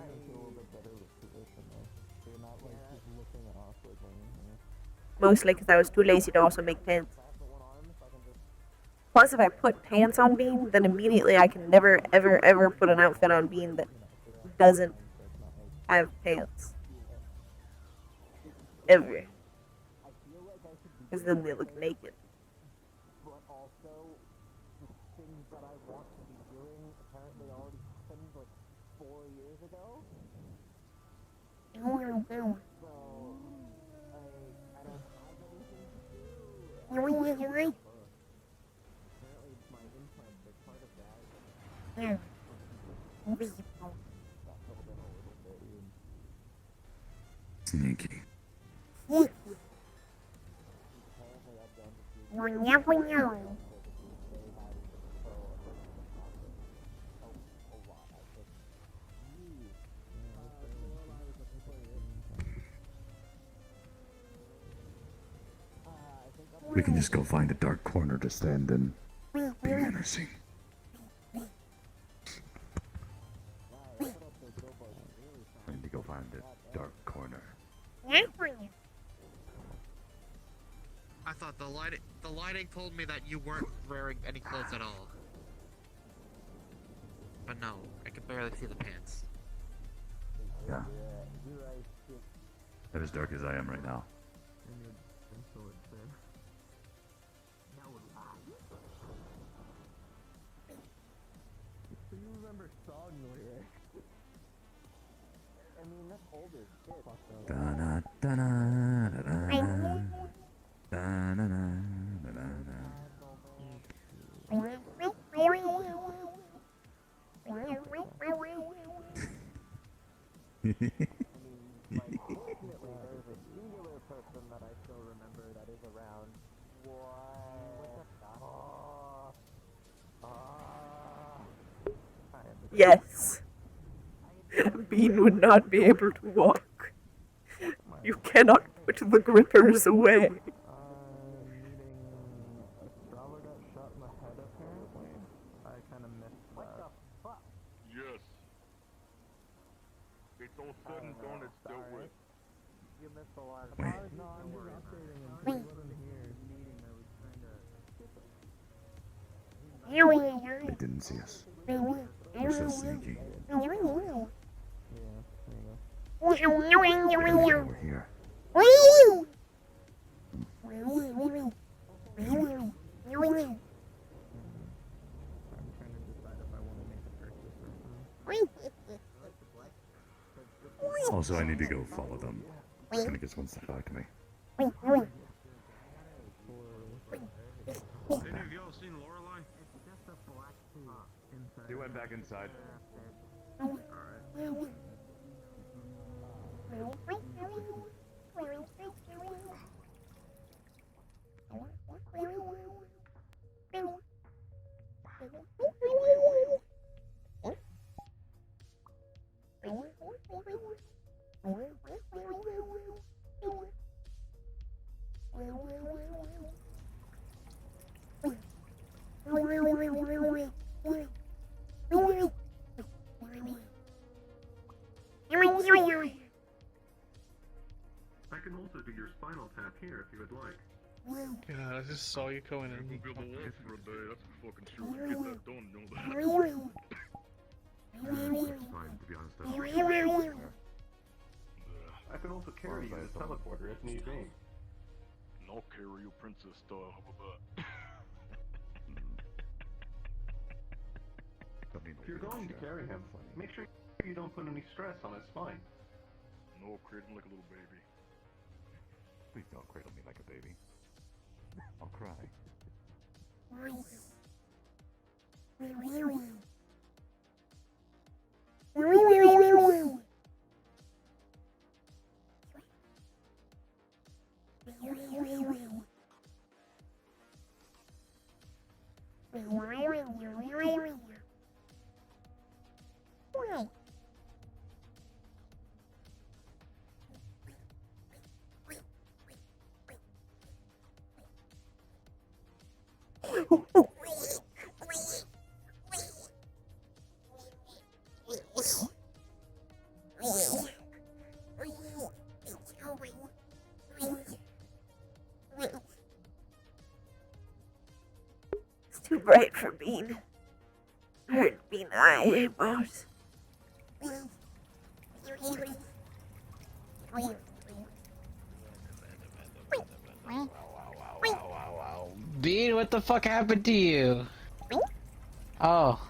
Mostly because I was too lazy to also make pants. Plus, if I put pants on Bean, then immediately I can never, ever, ever put an outfit on Bean that doesn't have pants. Ever. Because then they look naked. But also, the things that I want to be doing apparently already happened like 4 years ago. So, I don't have anything to do. Apparently, my implants are part of that. That could have been a little bit. Sneaky. You never know. We can just go find a dark corner to stand in. Be menacing. I need to go find a dark corner. I thought the lighting told me that you weren't wearing any clothes at all. But no, I could barely see the pants. Yeah. That as dark as I am right now. Do you remember song lyrics? I mean, that's old as shit. Da-na, da-na, da-da-na. Da-na-na, da-da-na. Person that I still remember that is around. Yes. Bean would not be able to walk. You cannot put the grippers away. I kind of missed that. What the fuck? Yes. It's all said and done, it's dealt with. You missed a lot of Wait. No, I'm just updating him. He wasn't here. Meeting that was kind of. They didn't see us. We're so sneaky. We're here. Also, I need to go follow them. Gonna get one step back to me. Any of y'all seen Lorelei? It's just a black suit inside. He went back inside. I can also do your spinal tap here if you would like. God, I just saw you going in. We'll build a wall for a day, that's for fucking sure. We get that done, know that. It's fine, to be honest. I can also carry you as teleporter if need be. And I'll carry you princess style, how about that? If you're going to carry him, make sure you don't put any stress on his spine. No, cradle him like a little baby. Please don't cradle me like a baby. I'll cry. too bright for being eyeballs. Bean, what the fuck happened to you? Oh.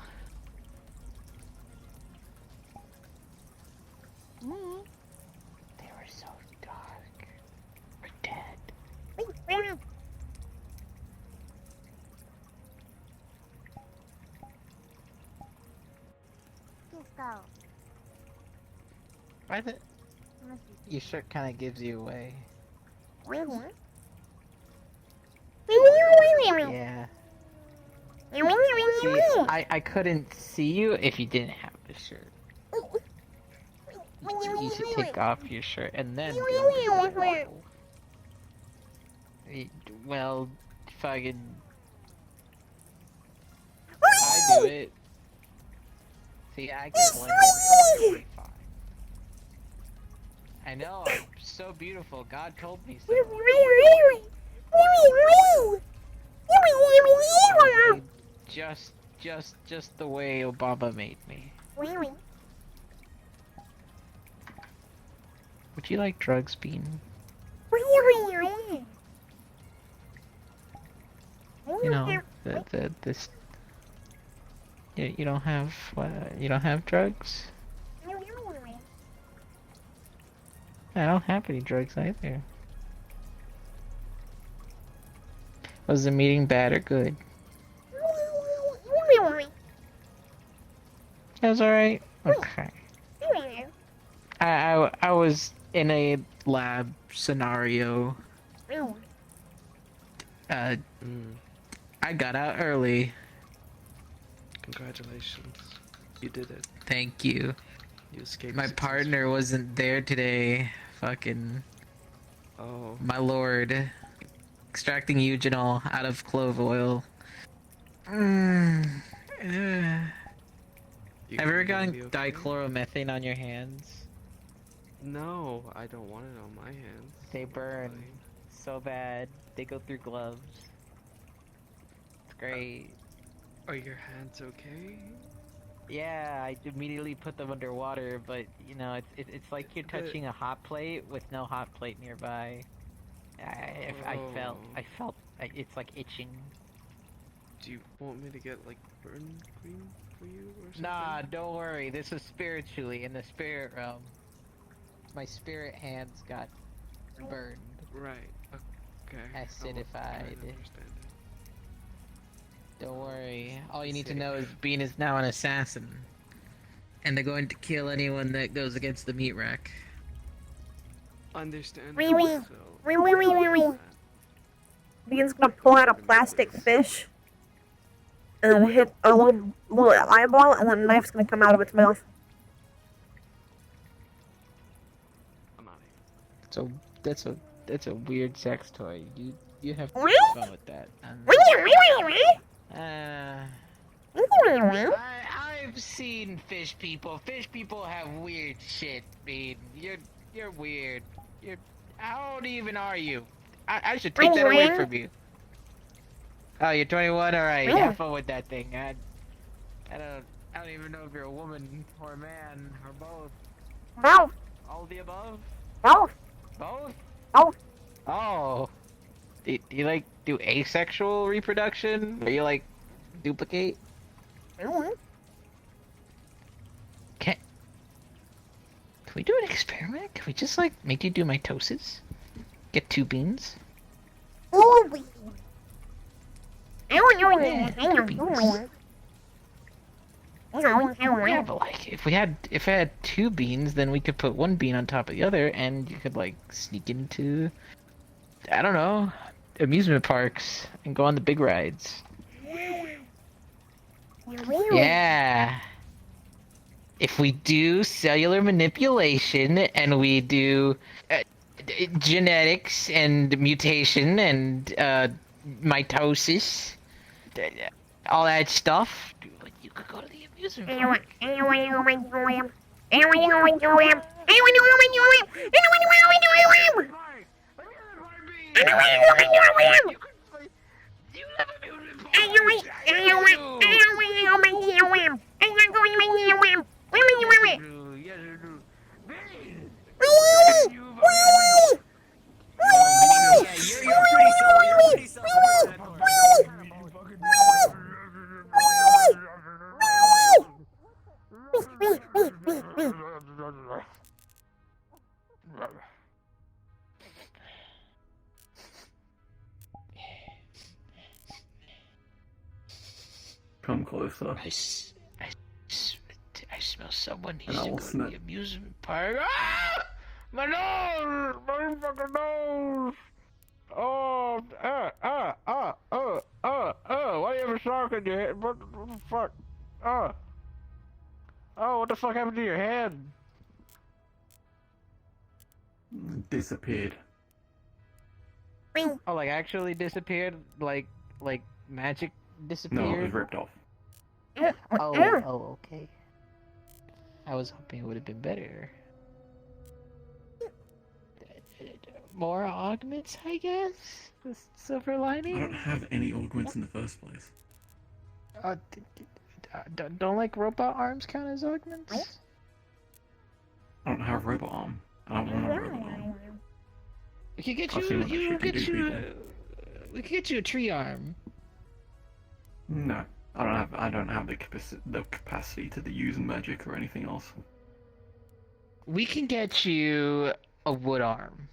They were so dark. We're dead. Let's go. Why the... Your shirt kind of gives you away. Yeah. See, I couldn't see you if you didn't have the shirt. You should take off your shirt and then well, fucking... I do it. See, I can blend in perfectly fine. I know, I'm so beautiful. God told me so. Just the way Obama made me. Would you like drugs, Bean? You know, this... You don't have, you don't have drugs? I don't have any drugs either. Was the meeting bad or good? It was alright? Okay. I was in a lab scenario. I got out early. Congratulations. You did it. Thank you. You escaped. My partner wasn't there today. Fucking... Oh. My lord. Extracting eugenol out of clove oil. Ever gotten dichloromethane on your hands? No, I don't want it on my hands. They burn so bad. They go through gloves. It's great. Are your hands okay? Yeah, I immediately put them underwater, but you know, it's like you're touching a hot plate with no hot plate nearby. I felt it's like itching. Do you want me to get like burn cream for you or something? Nah, don't worry. This is spiritually in the spirit realm. My spirit hands got burned. Right. Okay. Acidified. Don't worry. All you need to know is Bean is now an assassin. And they're going to kill anyone that goes against the meat rack. Understand. Bean's gonna pull out a plastic fish and hit a little eyeball, and then a knife's gonna come out of its mouth. So that's a weird sex toy. You have to have fun with that. I've seen fish people. Fish people have weird shit, Bean. You're weird. How old even are you? I should take that away from you. Oh, you're 21? Alright, have fun with that thing. I don't even know if you're a woman or a man or both. Both. All of the above? Both. Both? Both. Oh. Do you like do asexual reproduction? Or you like duplicate? Can we do an experiment? Can we just like make you do mitosis? Get 2 beans? Yeah, but like if I had 2 beans, then we could put 1 bean on top of the other, and you could like sneak into, I don't know, amusement parks and go on the big rides. Yeah. If we do cellular manipulation and we do genetics and mutation and mitosis, all that stuff, you could go to the amusement park. Come closer. I smell someone And needs I to will go to snap. the amusement park. Ah! My nose! My fucking nose! Oh, why do you have a shark in your head? What the fuck? What the fuck happened to your head? Disappeared. Oh, like actually disappeared? Like magic disappeared? No, it was ripped off. Oh, okay. I was hoping it would have been better. More augments, I guess? The silver lining? I don't have any augments in the first place. Don't like robot arms count as augments? I don't have a robot arm. I don't want a robot arm. We could get I've seen what that you. shit can do, We could get you a tree arm. No, I don't have the capacity to use magic or anything else. We can get you a wood arm.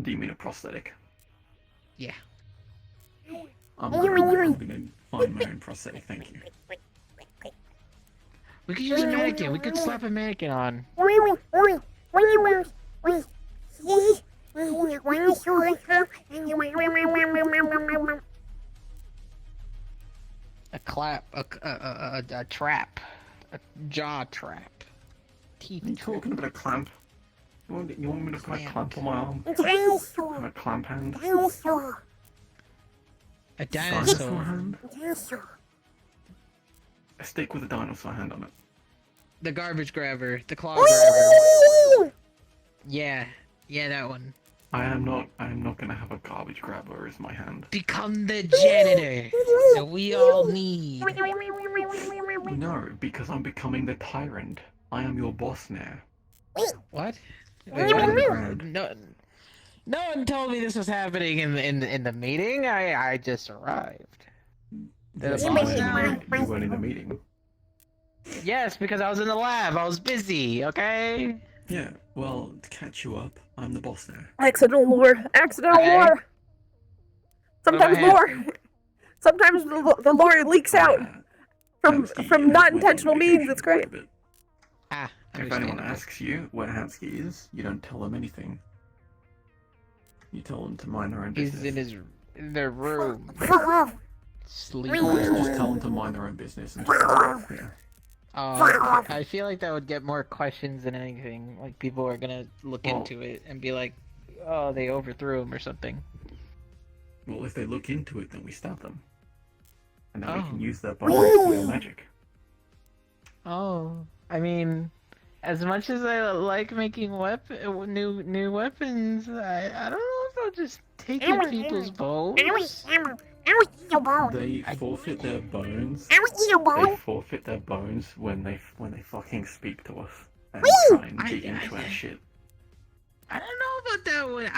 Do you mean a prosthetic? Yeah. I'm gonna find my own prosthetic, thank you. We could use a mannequin. We could slap a mannequin on. A clap, a trap, a jaw trap, teeth. What are you talking about a clamp? You want me to put a clamp on my arm? Have a clamp hand? A dinosaur. hand? A stick with a dinosaur hand on it. The garbage grabber, the claw grabber. Yeah, that one. I am not gonna have a garbage grabber as my hand. Become the janitor that we all need. No, because I'm becoming the tyrant. I am your boss now. What? Wait, No one told me this was happening in the meeting. I just arrived. You weren't in the meeting. Yes, because I was in the lab. I was busy. Okay. Yeah. Well, to catch you up, I'm the boss now. Accidental lore. Accidental lore. Sometimes Go ahead. lore. Sometimes the lore leaks out from not intentional means. It's great. If anyone asks you where Hansky is, you don't tell them anything. You tell them to mind their own business. He's in their room. Sleep. Just tell them to mind their own business and yeah. I feel like that would get more questions than anything. Like people are gonna look into it and be like, "Oh, they overthrew him or something." Well, if they look into it, then we stab them, and then we Oh. can use their bones for their magic. Oh, I mean, as much as I like making new weapons, I don't know if I'll just take people's bones. They forfeit their bones. They forfeit their bones when they fucking speak to us and try and get into our shit. I don't know about that one.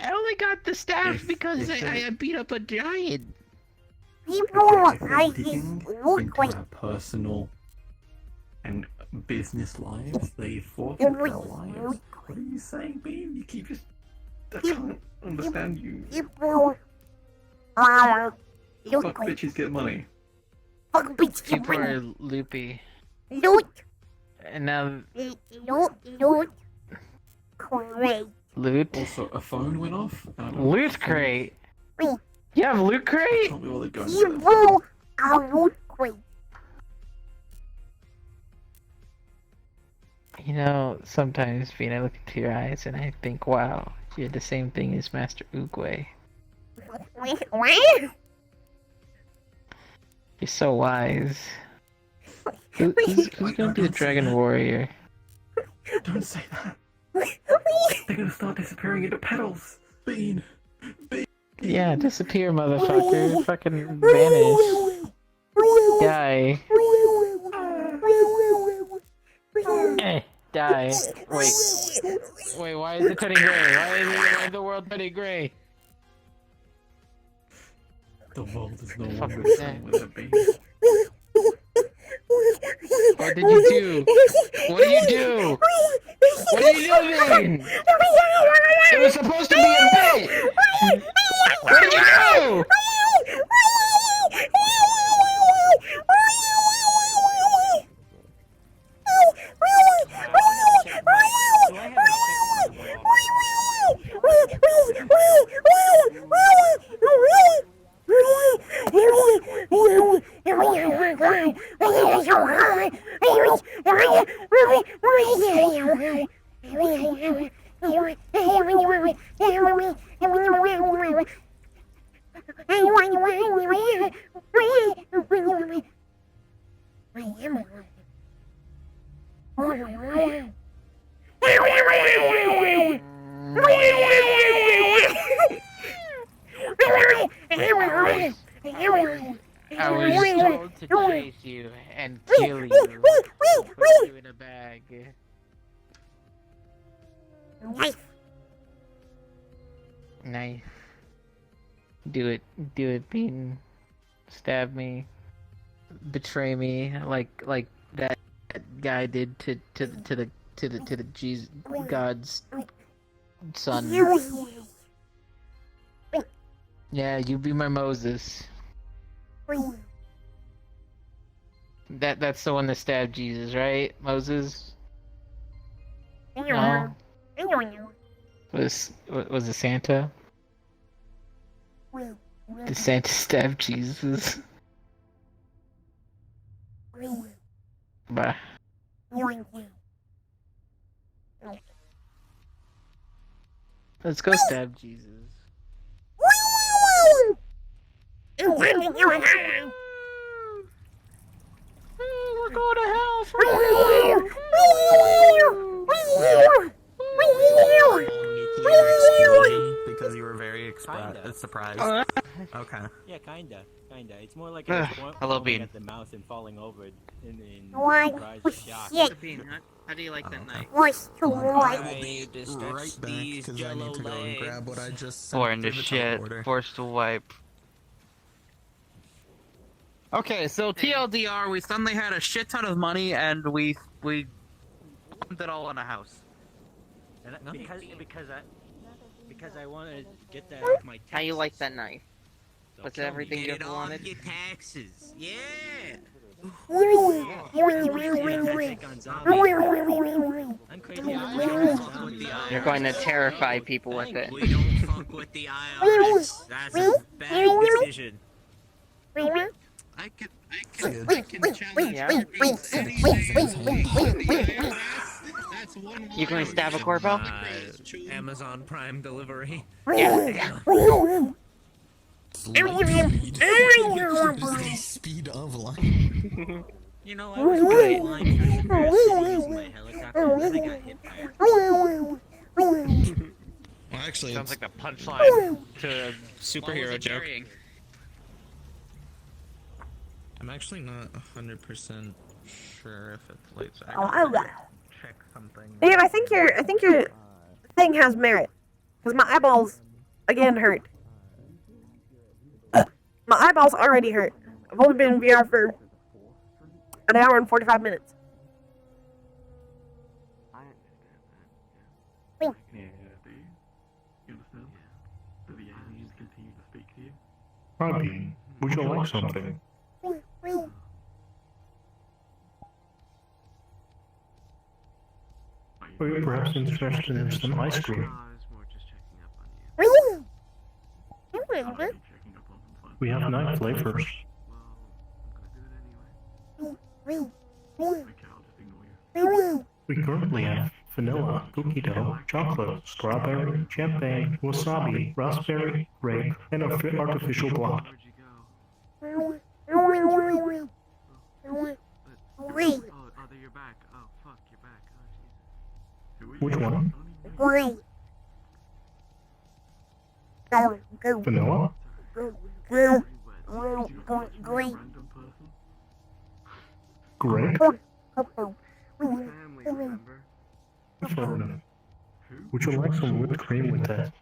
I only got the staff because I beat up a giant. If they're digging into our personal and business lives, they forfeit their lives. What are you saying, Bean? You keep just... I can't understand you. Fuck bitches get money. People are loopy. And now... Loot? Also, a phone went off. And I don't know Loot if the phone- crate? You have loot crate? Can't be bothered going to that. You know, sometimes, Bean, I look into your eyes and I think, wow, you're the same thing as Master Oogway. You're so wise. Who's gonna be the Dragon Warrior? Don't say that. They're gonna start disappearing into petals. Bean. Yeah, disappear, motherfucker. Fucking vanish. Die. Die. Wait. Wait, why is it turning gray? Why is the world turning gray? The world is no Fuck longer was so that? with a bee. What did you do? What did you do? What are you doing? It was supposed to be a bit! What did you do? I was told to chase you and kill you. Put you in a bag. Knife. Do it, Bean. Stab me. Betray me like that guy did to the Jesus God's son. Yeah, you be my Moses. That's the one that stabbed Jesus, right? Moses? No. Was it Santa? Did Santa stab Jesus? Bye. Let's go stab Jesus. We're going to hell forever! Nuclear explosion because you were very surprised. Okay. Yeah, kinda. It's more like a Hello, foaming Bean. at the mouth and falling over in What? surprise shock. Shit. Bean, how do you like that knife? What's too I what? will be right back because I need to go and grab what I just Or sent in the through the shit. teleporter. Forced to wipe. Okay, so TLDR, we suddenly had a shit ton of money and we dumped it all on a house. And because I want to get that off my taxes. How you like that knife? So Was it kill me. everything you Get it ever off wanted? your taxes. Yeah. I'm crazy. You're going to terrify people with it. We don't fuck with the IRS. That's a bad decision. I can challenge You going to stab a corpo? Amazon Prime delivery. Yeah. Speed of light. You know, I was going line for my helicopter and then I got hit by it. Well, actually, Sounds like the punchline to a superhero joke. I'm actually not 100% sure if it's like check something. Dan, I think your thing has merit. Because my eyeballs, again, hurt. My eyeballs already hurt. I've only been in VR for an hour and 45 minutes. Yeah, do you? You understand? Do the aliens continue to speak to you? Robbie, would you like something? Or you're perhaps interested in some ice cream? We have 9 flavors. We currently have vanilla, cookie dough, chocolate, strawberry, champagne, wasabi, raspberry, grape, and artificial blonde. Oh, you're back. Oh, fuck, you're back. Oh, Jesus. Which one? Vanilla? Greg? Family, remember? Affirmative. Would you like some whipped cream with that?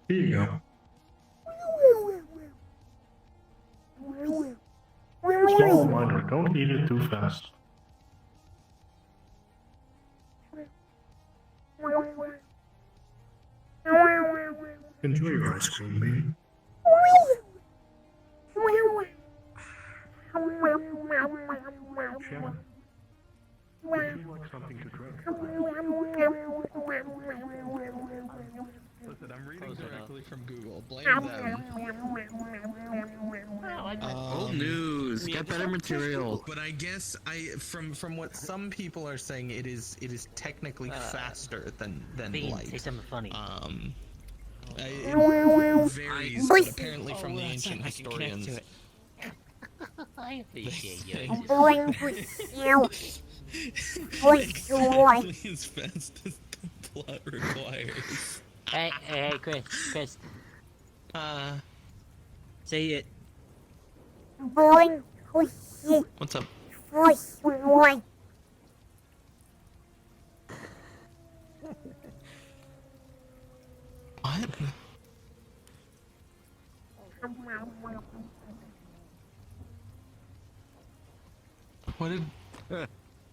Here you go. Small reminder, don't eat it too fast. Enjoy your ice cream, baby. Shannon, would you like something to drink? Listen, I'm reading directly from Google. Blame them. Old news. Get better material. But I guess from what some people are saying, it is technically faster than Beans, light. say something funny. It varies, but apparently from the ancient I can connect historians. to it. I appreciate you. I'm going to you. Exactly as fast as the plot requires. Hey, Chris. Say it. What's up? What?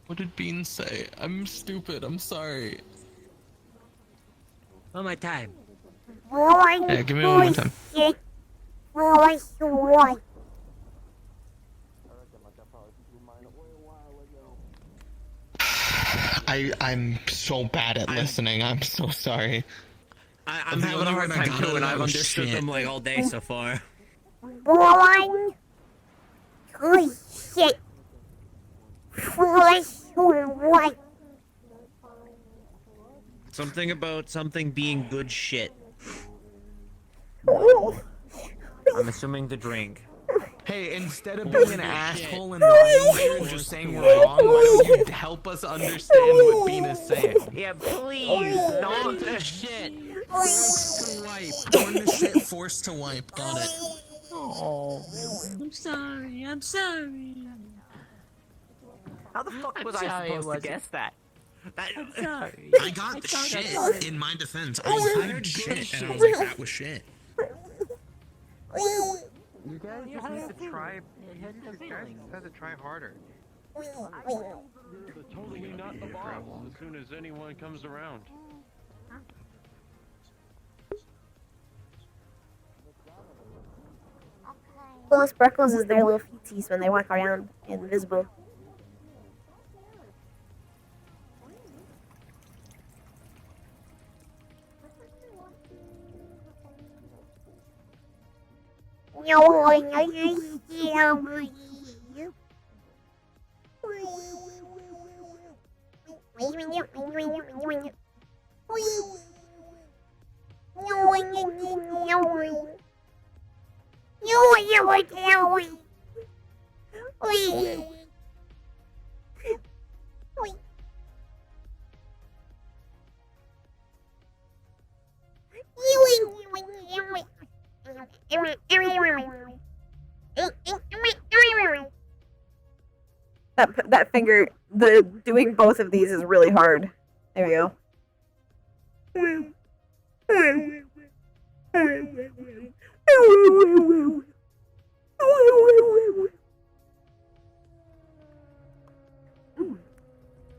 What did Bean say? I'm stupid. I'm sorry. One more time. Yeah, give me one more time. I'm so bad at listening. I'm so sorry. I'm having a hard time too, and I've understood them like all day so far. Something about something being good shit. I'm assuming the drink. Hey, instead of being an asshole and lying here and just saying we're wrong, why don't you help us understand what Bean is saying? Yeah, please, not the shit. Forced to wipe. Turn the shit forced to wipe. Got it. Oh, I'm sorry. How the fuck was I'm I sorry, supposed it to guess that? I'm sorry. I got the shit. In my defense, I heard shit, and I was like, that was shit. You guys just need to try. You guys just have to try harder. Totally not the boss as soon as anyone comes around. Little sparkles is their little feeties when they walk around invisible. That finger, doing both of these is really hard. There we go.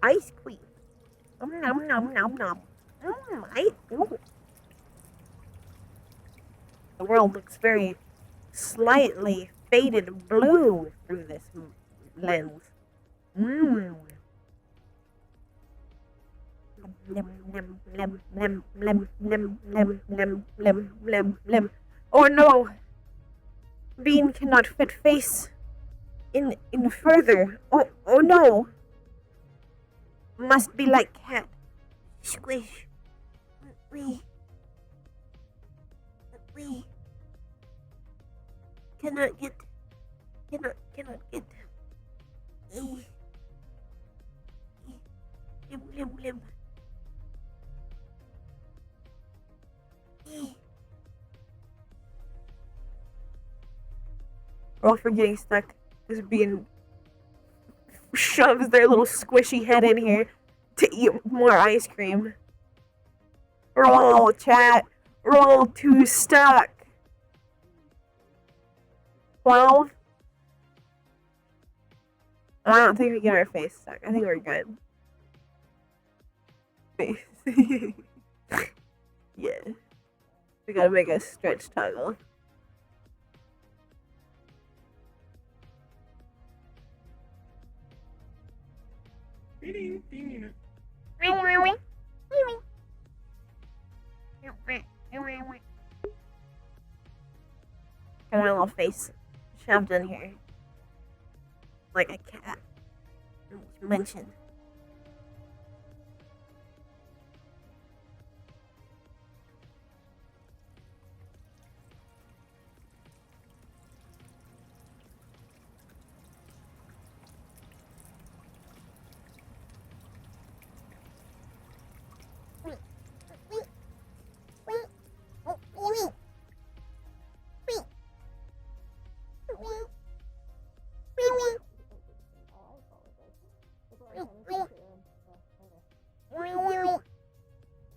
Ice cream. Nom nom nom nom. The world looks very slightly faded blue through this lens. Oh no! Bean cannot fit face in further. Oh no! Must be like cat. Squish. We cannot get. Blim, blim. All for getting stuck is being shoves their little squishy head in here to eat more ice cream. Roll, chat. Roll to stuck. 12. I don't think we get our face stuck. I think we're good. Face. Yeah. We gotta make a stretch toggle. Got my little face shoved in here. Like a cat. Mentioned.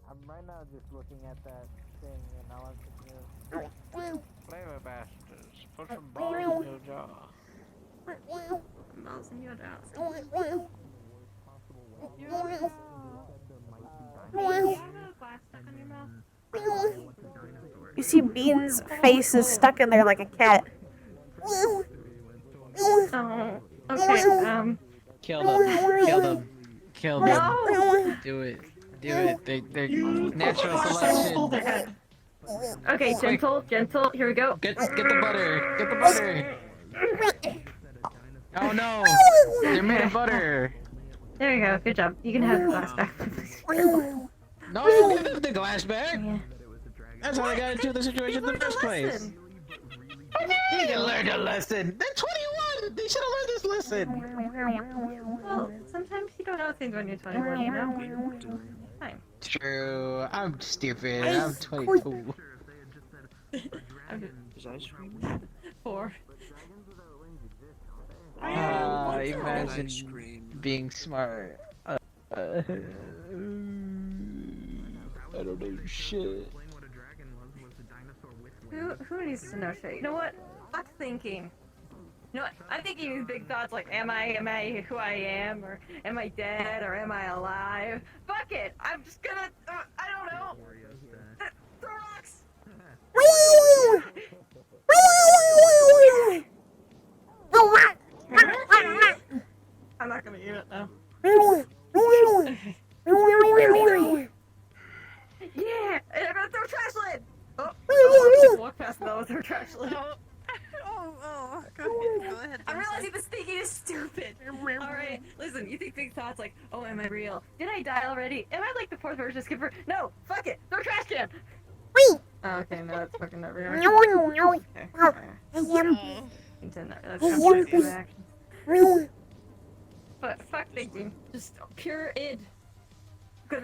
I'm right now just looking at that thing and all I'm thinking is flavor bastards, put some balls in your jaw. Balls in your jaw. You see Bean's face is stuck in there like a cat. Oh, okay, Kill them. Kill them. Kill them. No! Do it. Do it. They're natural selection. Okay, gentle, here we go. Get the butter. Get the butter. Oh no! They're made of butter. There you go, good job. You can have the glass back. No, you give them the glass back. That's how I got into the situation in the first place. You can learn a lesson. They're 21. They should have learned this lesson. Well, sometimes you don't know things when you're 21, you know? Fine. True. I'm stupid. I'm 22. Is ice cream? 4. Imagine being smart. I don't know shit. Who needs to know shit? You know what? I'm thinking. You know what? I'm thinking these big thoughts like, am I who I am? Or am I dead? Or am I alive? Fuck it! I'm just gonna, I don't know. Throw rocks! I'm not gonna eat it now. Yeah! And I'm gonna throw trash lid! Oh, walk past those, throw trash lid. Go ahead. I'm realizing this thinking is stupid. Alright, listen, you think big thoughts like, oh, am I real? Did I die already? Am I like the fourth version skipper? No! Fuck it! Throw trash can! Oh, okay, no, that's fucking not real. But fuck thinking. Just pure id. Are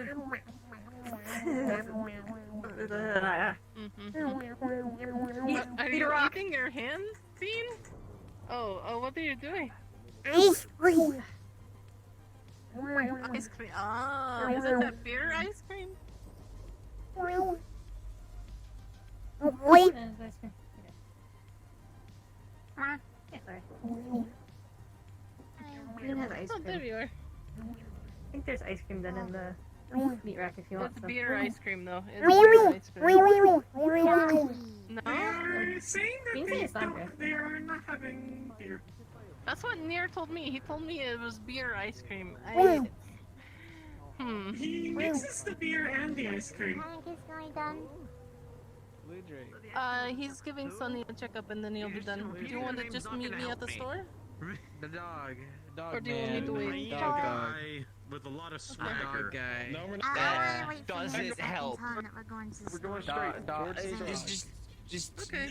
you eating your hands, Bean? Oh, what are you doing? Ice cream. Ice cream. Oh, is it that beer ice cream? Wait. Bean has ice Oh, there cream. you are. I think there's ice cream then in the meat rack if you want It's some. beer ice cream though. It's beer ice cream. No. They're saying that Beans they is not good. they are not having beer. That's what Nier told me. He told me it was beer ice cream. He mixes the beer and the ice cream. He's giving Sonny a checkup and then he'll be done. Do you want to just meet me at the store? The dog. Dog Or do you want me to wait? Dog. with a lot of Okay. swagger. guy. No, we're That not. doesn't help. We're going straight. towards the top. Just Okay.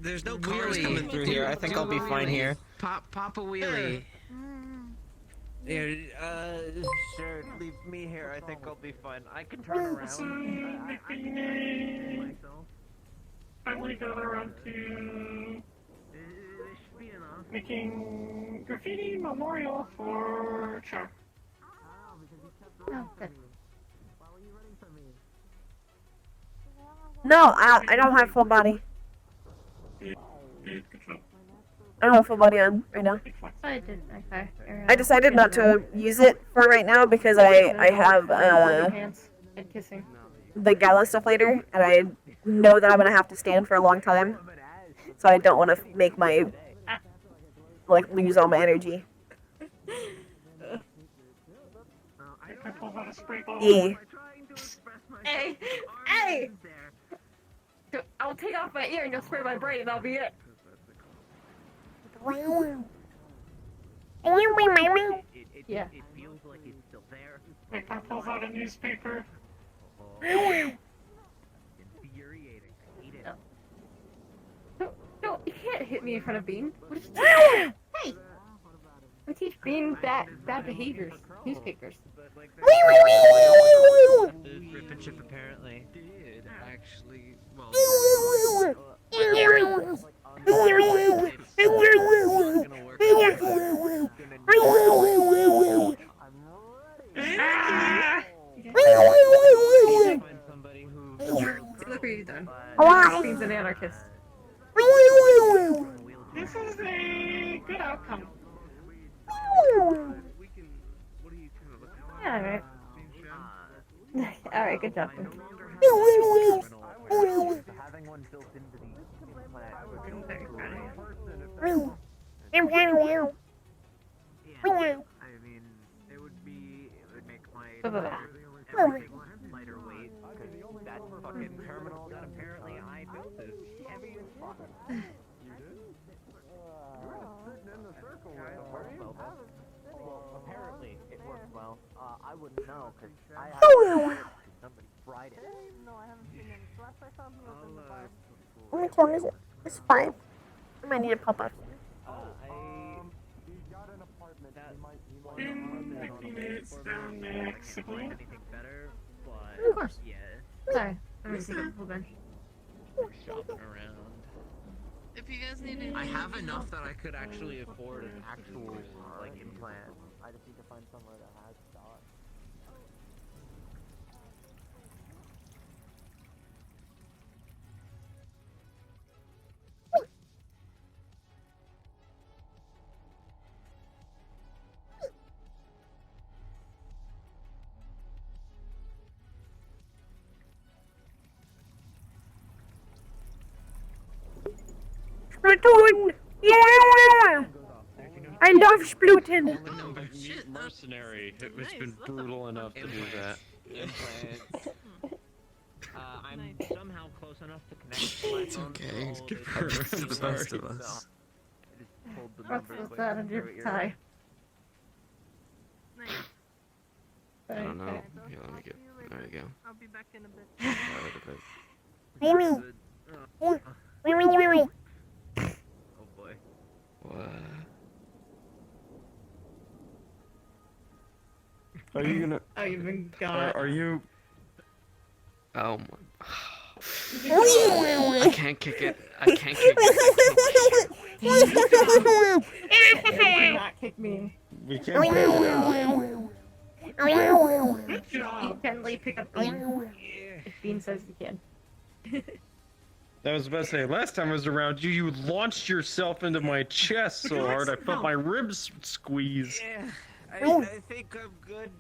there's no cars Wheelie. coming through here. I think I'll be fine here. Pop a wheelie. Here, Sure, leave me here. I think I'll be fine. I can turn around. I want to go around to making graffiti memorial for Char. Oh, good. No, I don't have full body. I don't have full body on right now. I did. Okay. I decided not to use it for right now because I have Hands and kissing. the gala stuff later, and I know that I'm gonna have to stand for a long time, so I don't want to make my lose all my energy. Yeah. Hey! Hey! I'll take off my ear and you'll spray my brain and that'll be it. Yeah. It feels like it's still there. Victor pulls out a newspaper. Infuriating. I hate it. No, you can't hit me in front of Bean. What is hey! I teach Bean bad behaviors. Newspapers. Rip and chip apparently Did actually, well, Look what you've done. Why? Bean's an anarchist. This is a good outcome. Yeah, alright. Alright, good job. having one built into the implant. I mean, it would make my lighter weight because that fucking terminal that apparently I built is heavy as fuck. Well, apparently it worked well. I wouldn't know because I have somebody fried it. No, I haven't seen any. Last I saw him was in the bar. How many kilometers is it? It's 5. I might need to pop up. Anything better, but Of course. yeah. Sorry. I'm gonna take a full bench. shopping around. If you guys need any, I have enough that I could actually afford an actual implant. I just need to find somewhere that has stock. Splatoon! Yeah! I love Splatoon! Mute mercenary. It's been brutal enough to do that. Implants. I'm somehow close enough to connect to my It's phone. okay. so Give it- her to the sorry. best of us. I just pulled the What's number with quick that and on threw your it your tie? nice. I don't know. Okay. Here, let me get. There you go. I'll be back in a bit. Mimi. Mimi. Oh boy. What? Are you gonna? Oh, you've been gone. Are you? Oh my. I can't kick it. I can't kick it. You did not kick me. We can't. You can lay pick up Bean. If Bean says you can. I was about to say, last time I was around you, you launched yourself into my chest so hard I felt my ribs squeeze. Yeah, I think I'm good.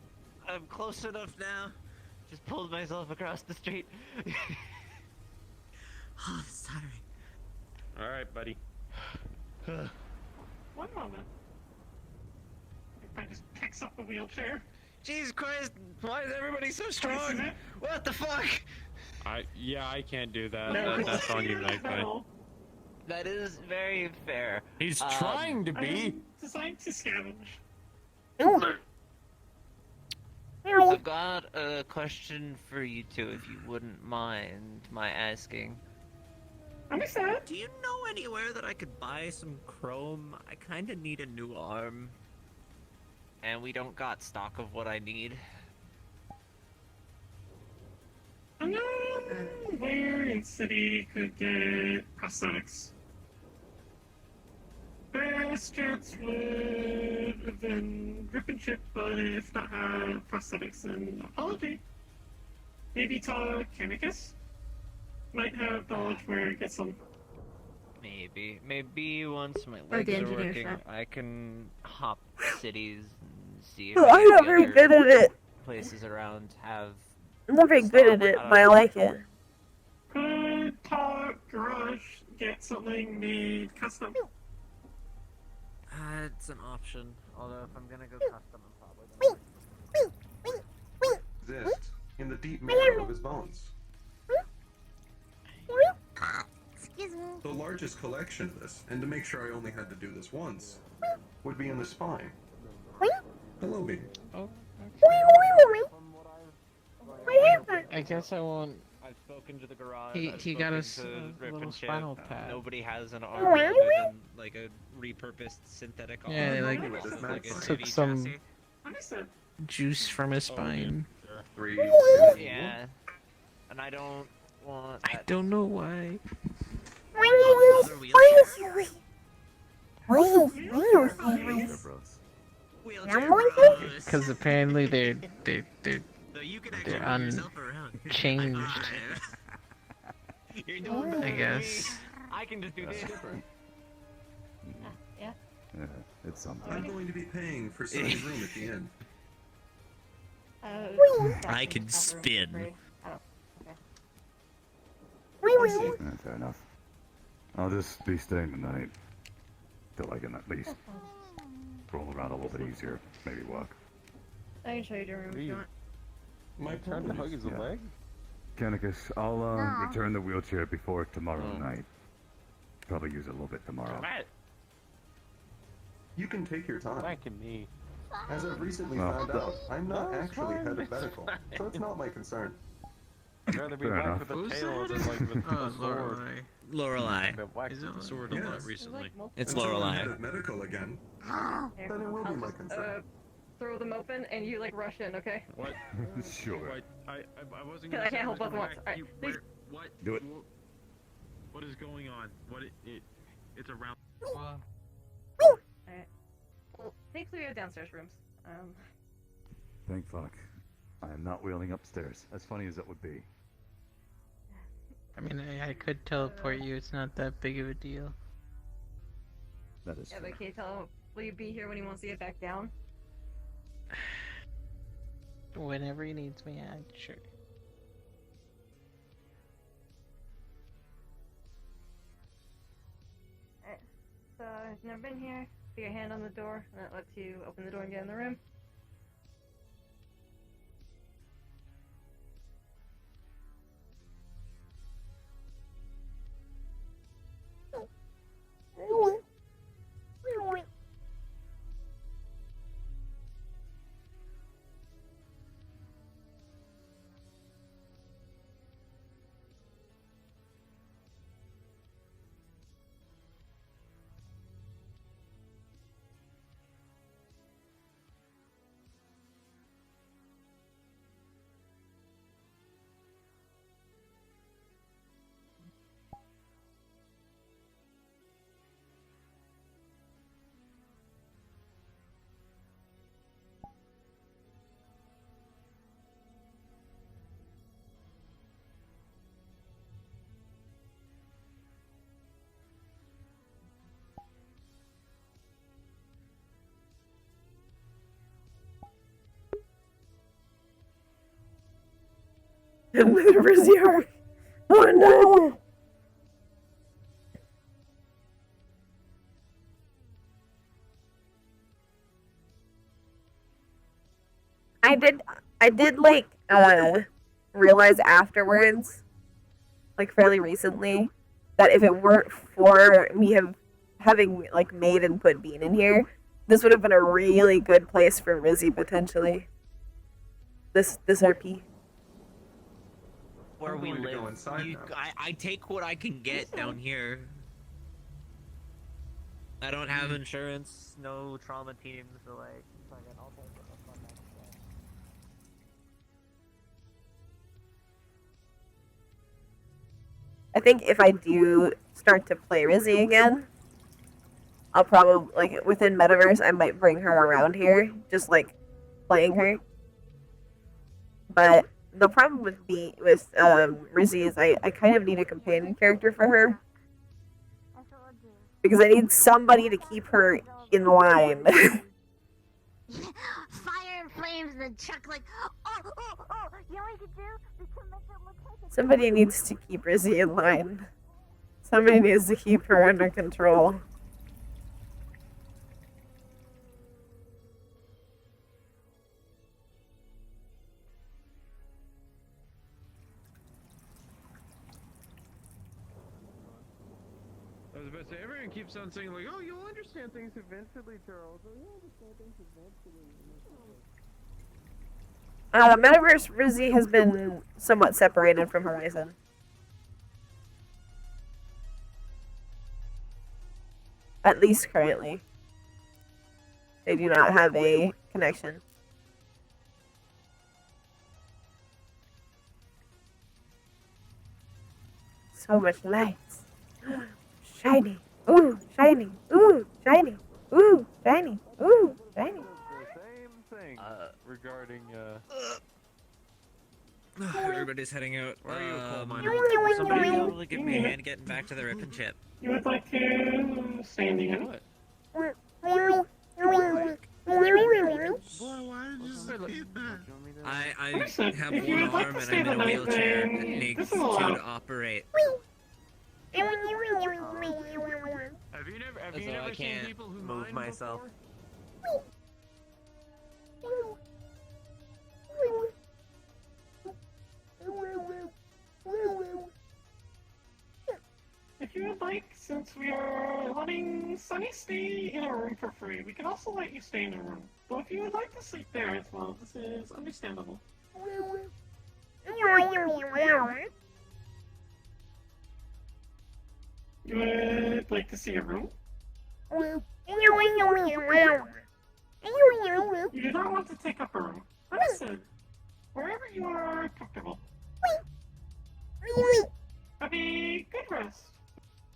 I'm close enough now. Just pulled myself across the street. Oh, it's tiring. Alright, buddy. One moment. I just picks up the wheelchair. Jesus Christ! Why is everybody so Places strong? it. What the fuck? Yeah, I can't do that. No, That's on you, Night Guy. That is very fair. He's trying to I be. am designed to scavenge. I've got a question for you two, if you wouldn't mind my asking. Do you know anywhere that I could buy some chrome? I kinda need a new arm. And we don't got stock of what I need. I know where in city could get prosthetics. Best chance would have been Grip and Chip, but if not have prosthetics, then apology. Maybe talk Chemicus? Might have knowledge where to get some. Maybe once my Or the legs are engineer working, shop. I can hop cities and see if I'm any of not the very other good at it. places around have. I'm not very good at it, but I like it. Could talk garage, get something made custom. It's an option. Although if I'm gonna go custom, I'm probably Exist in the deep marrow of his bones. Excuse me. The largest collection of this, and to make sure I only had to do this once, would be in the spine. Hello, Bean. I guess I won't. I've spoken to the garage. He I've got spoken us to a Rip little and Chip. spinal pad. Nobody has an arm other than like a repurposed synthetic arm. Yeah, they like like a took city some chassis. juice from his spine. Yeah, and I don't want. I don't know why. Because apparently they're unchanged. I guess. I can just do this. Yeah. Yeah, it's something. I'm going to be paying for Sunny's room at the end. I can spin. Fair enough. I'll just be staying the night. Till I can at least roll around a little bit easier. Maybe walk. I can show you the room if you want. My Trying to hug his Yeah. leg? Canicus, I'll return the wheelchair before tomorrow night. Probably use it a little bit tomorrow. You can take your time. Whacking me. As I've recently No. found out, I'm not No, it's actually fine, head of it's medical, so it's not my concern. I'd rather be Fair whacked enough. with a Who's tail that? than like with Oh, a sword. Lorelei. Been whacked Is with it a sword Yes. a lot recently. It's Until I'm Lorelei. head of medical again, then it will be my concern. Throw them open and you like rush in, okay? What? Sure. I wasn't I gonna can't say help both at once. whack Alright, you. please. What? Do it. What is going on? What it's around. Alright. Well, thankfully we have downstairs rooms. Thank fuck. I am not wheeling upstairs, as funny as it would be. I mean, I could teleport you. It's not that big of a deal. That is Yeah, true. but can you tell him, will you be here when he wants to get back down? Whenever he needs me, sure. Alright. So, I've never been here. Put your hand on the door, and that lets you open the door and get in the room. And later is your. Oh no! I did like realize afterwards, like fairly recently, that if it weren't for me having like made and put Bean in here, this would have been a really good place for Rizzy potentially. this RP. Where I'm we going to go live, inside now. I take what I can get down here. I don't have insurance, no trauma teams, so like, fucking I'll take what the fuck I can get. I think if I do start to play Rizzy again, I'll probably, like, within Metaverse, I might bring her around here, just, like, playing her. But the problem with Rizzy is I kind of need a companion character for her. Because I need somebody to keep her in line. Fire and flames, and then Chuck like, oh, you know what you could do? We can make it look like it's Somebody needs to keep Rizzy in line. Somebody needs to keep her under control. I was about to say, everyone keeps on saying like, oh, you'll understand things eventually, Charles. Oh, you'll understand things eventually. Metaverse Rizzy has been somewhat separated from Horizon. At least currently. They do not have a connection. So much lights. Shiny. Ooh, shiny. Ooh, shiny. Ooh, shiny. Ooh, shiny. Same thing regarding Everybody's heading out. Where are you, coal miner? Somebody be able to give me a hand getting back to the rip and chip. You would like to say anything? What? I have one arm and I'm in a wheelchair that needs two to operate. Have you never seen can't people who move mine myself. If you would like, since we are letting Sunny stay in a room for free, we can also let you stay in a room. But if you would like to sleep there as well, this is understandable. You would like to see a room? You do not want to take up a room. Understood. Wherever you are comfortable. Have a good rest.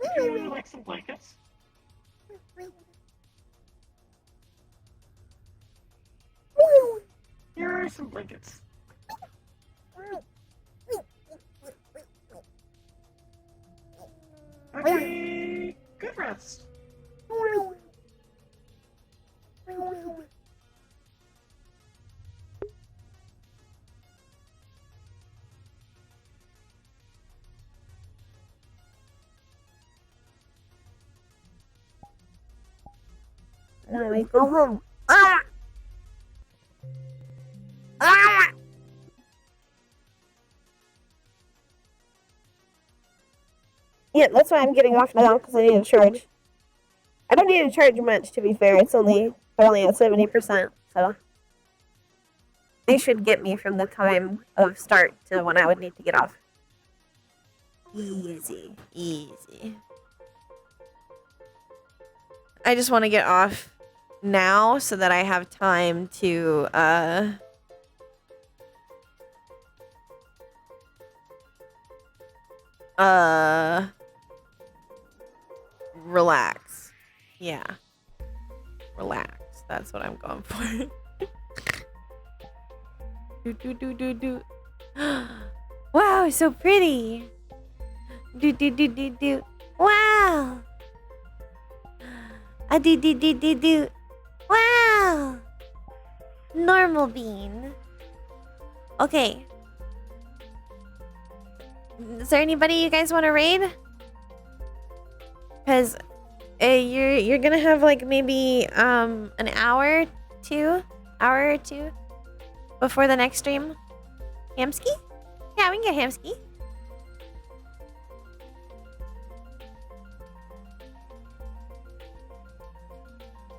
Would you like some blankets? Here are some blankets. Have a good rest. Now we go home. Ah! Ah! Yeah, that's why I'm getting off now, because I need to charge. I don't need to charge much, to be fair. It's only at 70%, so they should get me from the time of start to when I would need to get off. Easy, easy. I just want to get off now so that I have time to relax. Yeah. Relax. That's what I'm going for. do. Wow, so pretty. Do. Wow. Do. Wow. Normal bean. Okay. Is there anybody you guys want to raid? Because you're gonna have like maybe an hour or two before the next stream. Hamsky? Yeah, we can get Hamsky.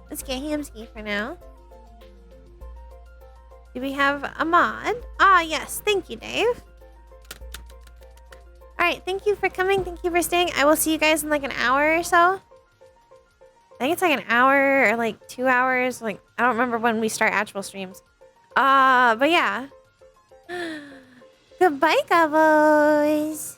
Let's get Hamsky for now. Do we have a mod? Ah, yes. Thank you, Dave. Alright, thank you for coming. Thank you for staying. I will see you guys in like an hour or so. I think it's like an hour or like 2 hours. Like, I don't remember when we start actual streams. But yeah. Goodbye, cowboys.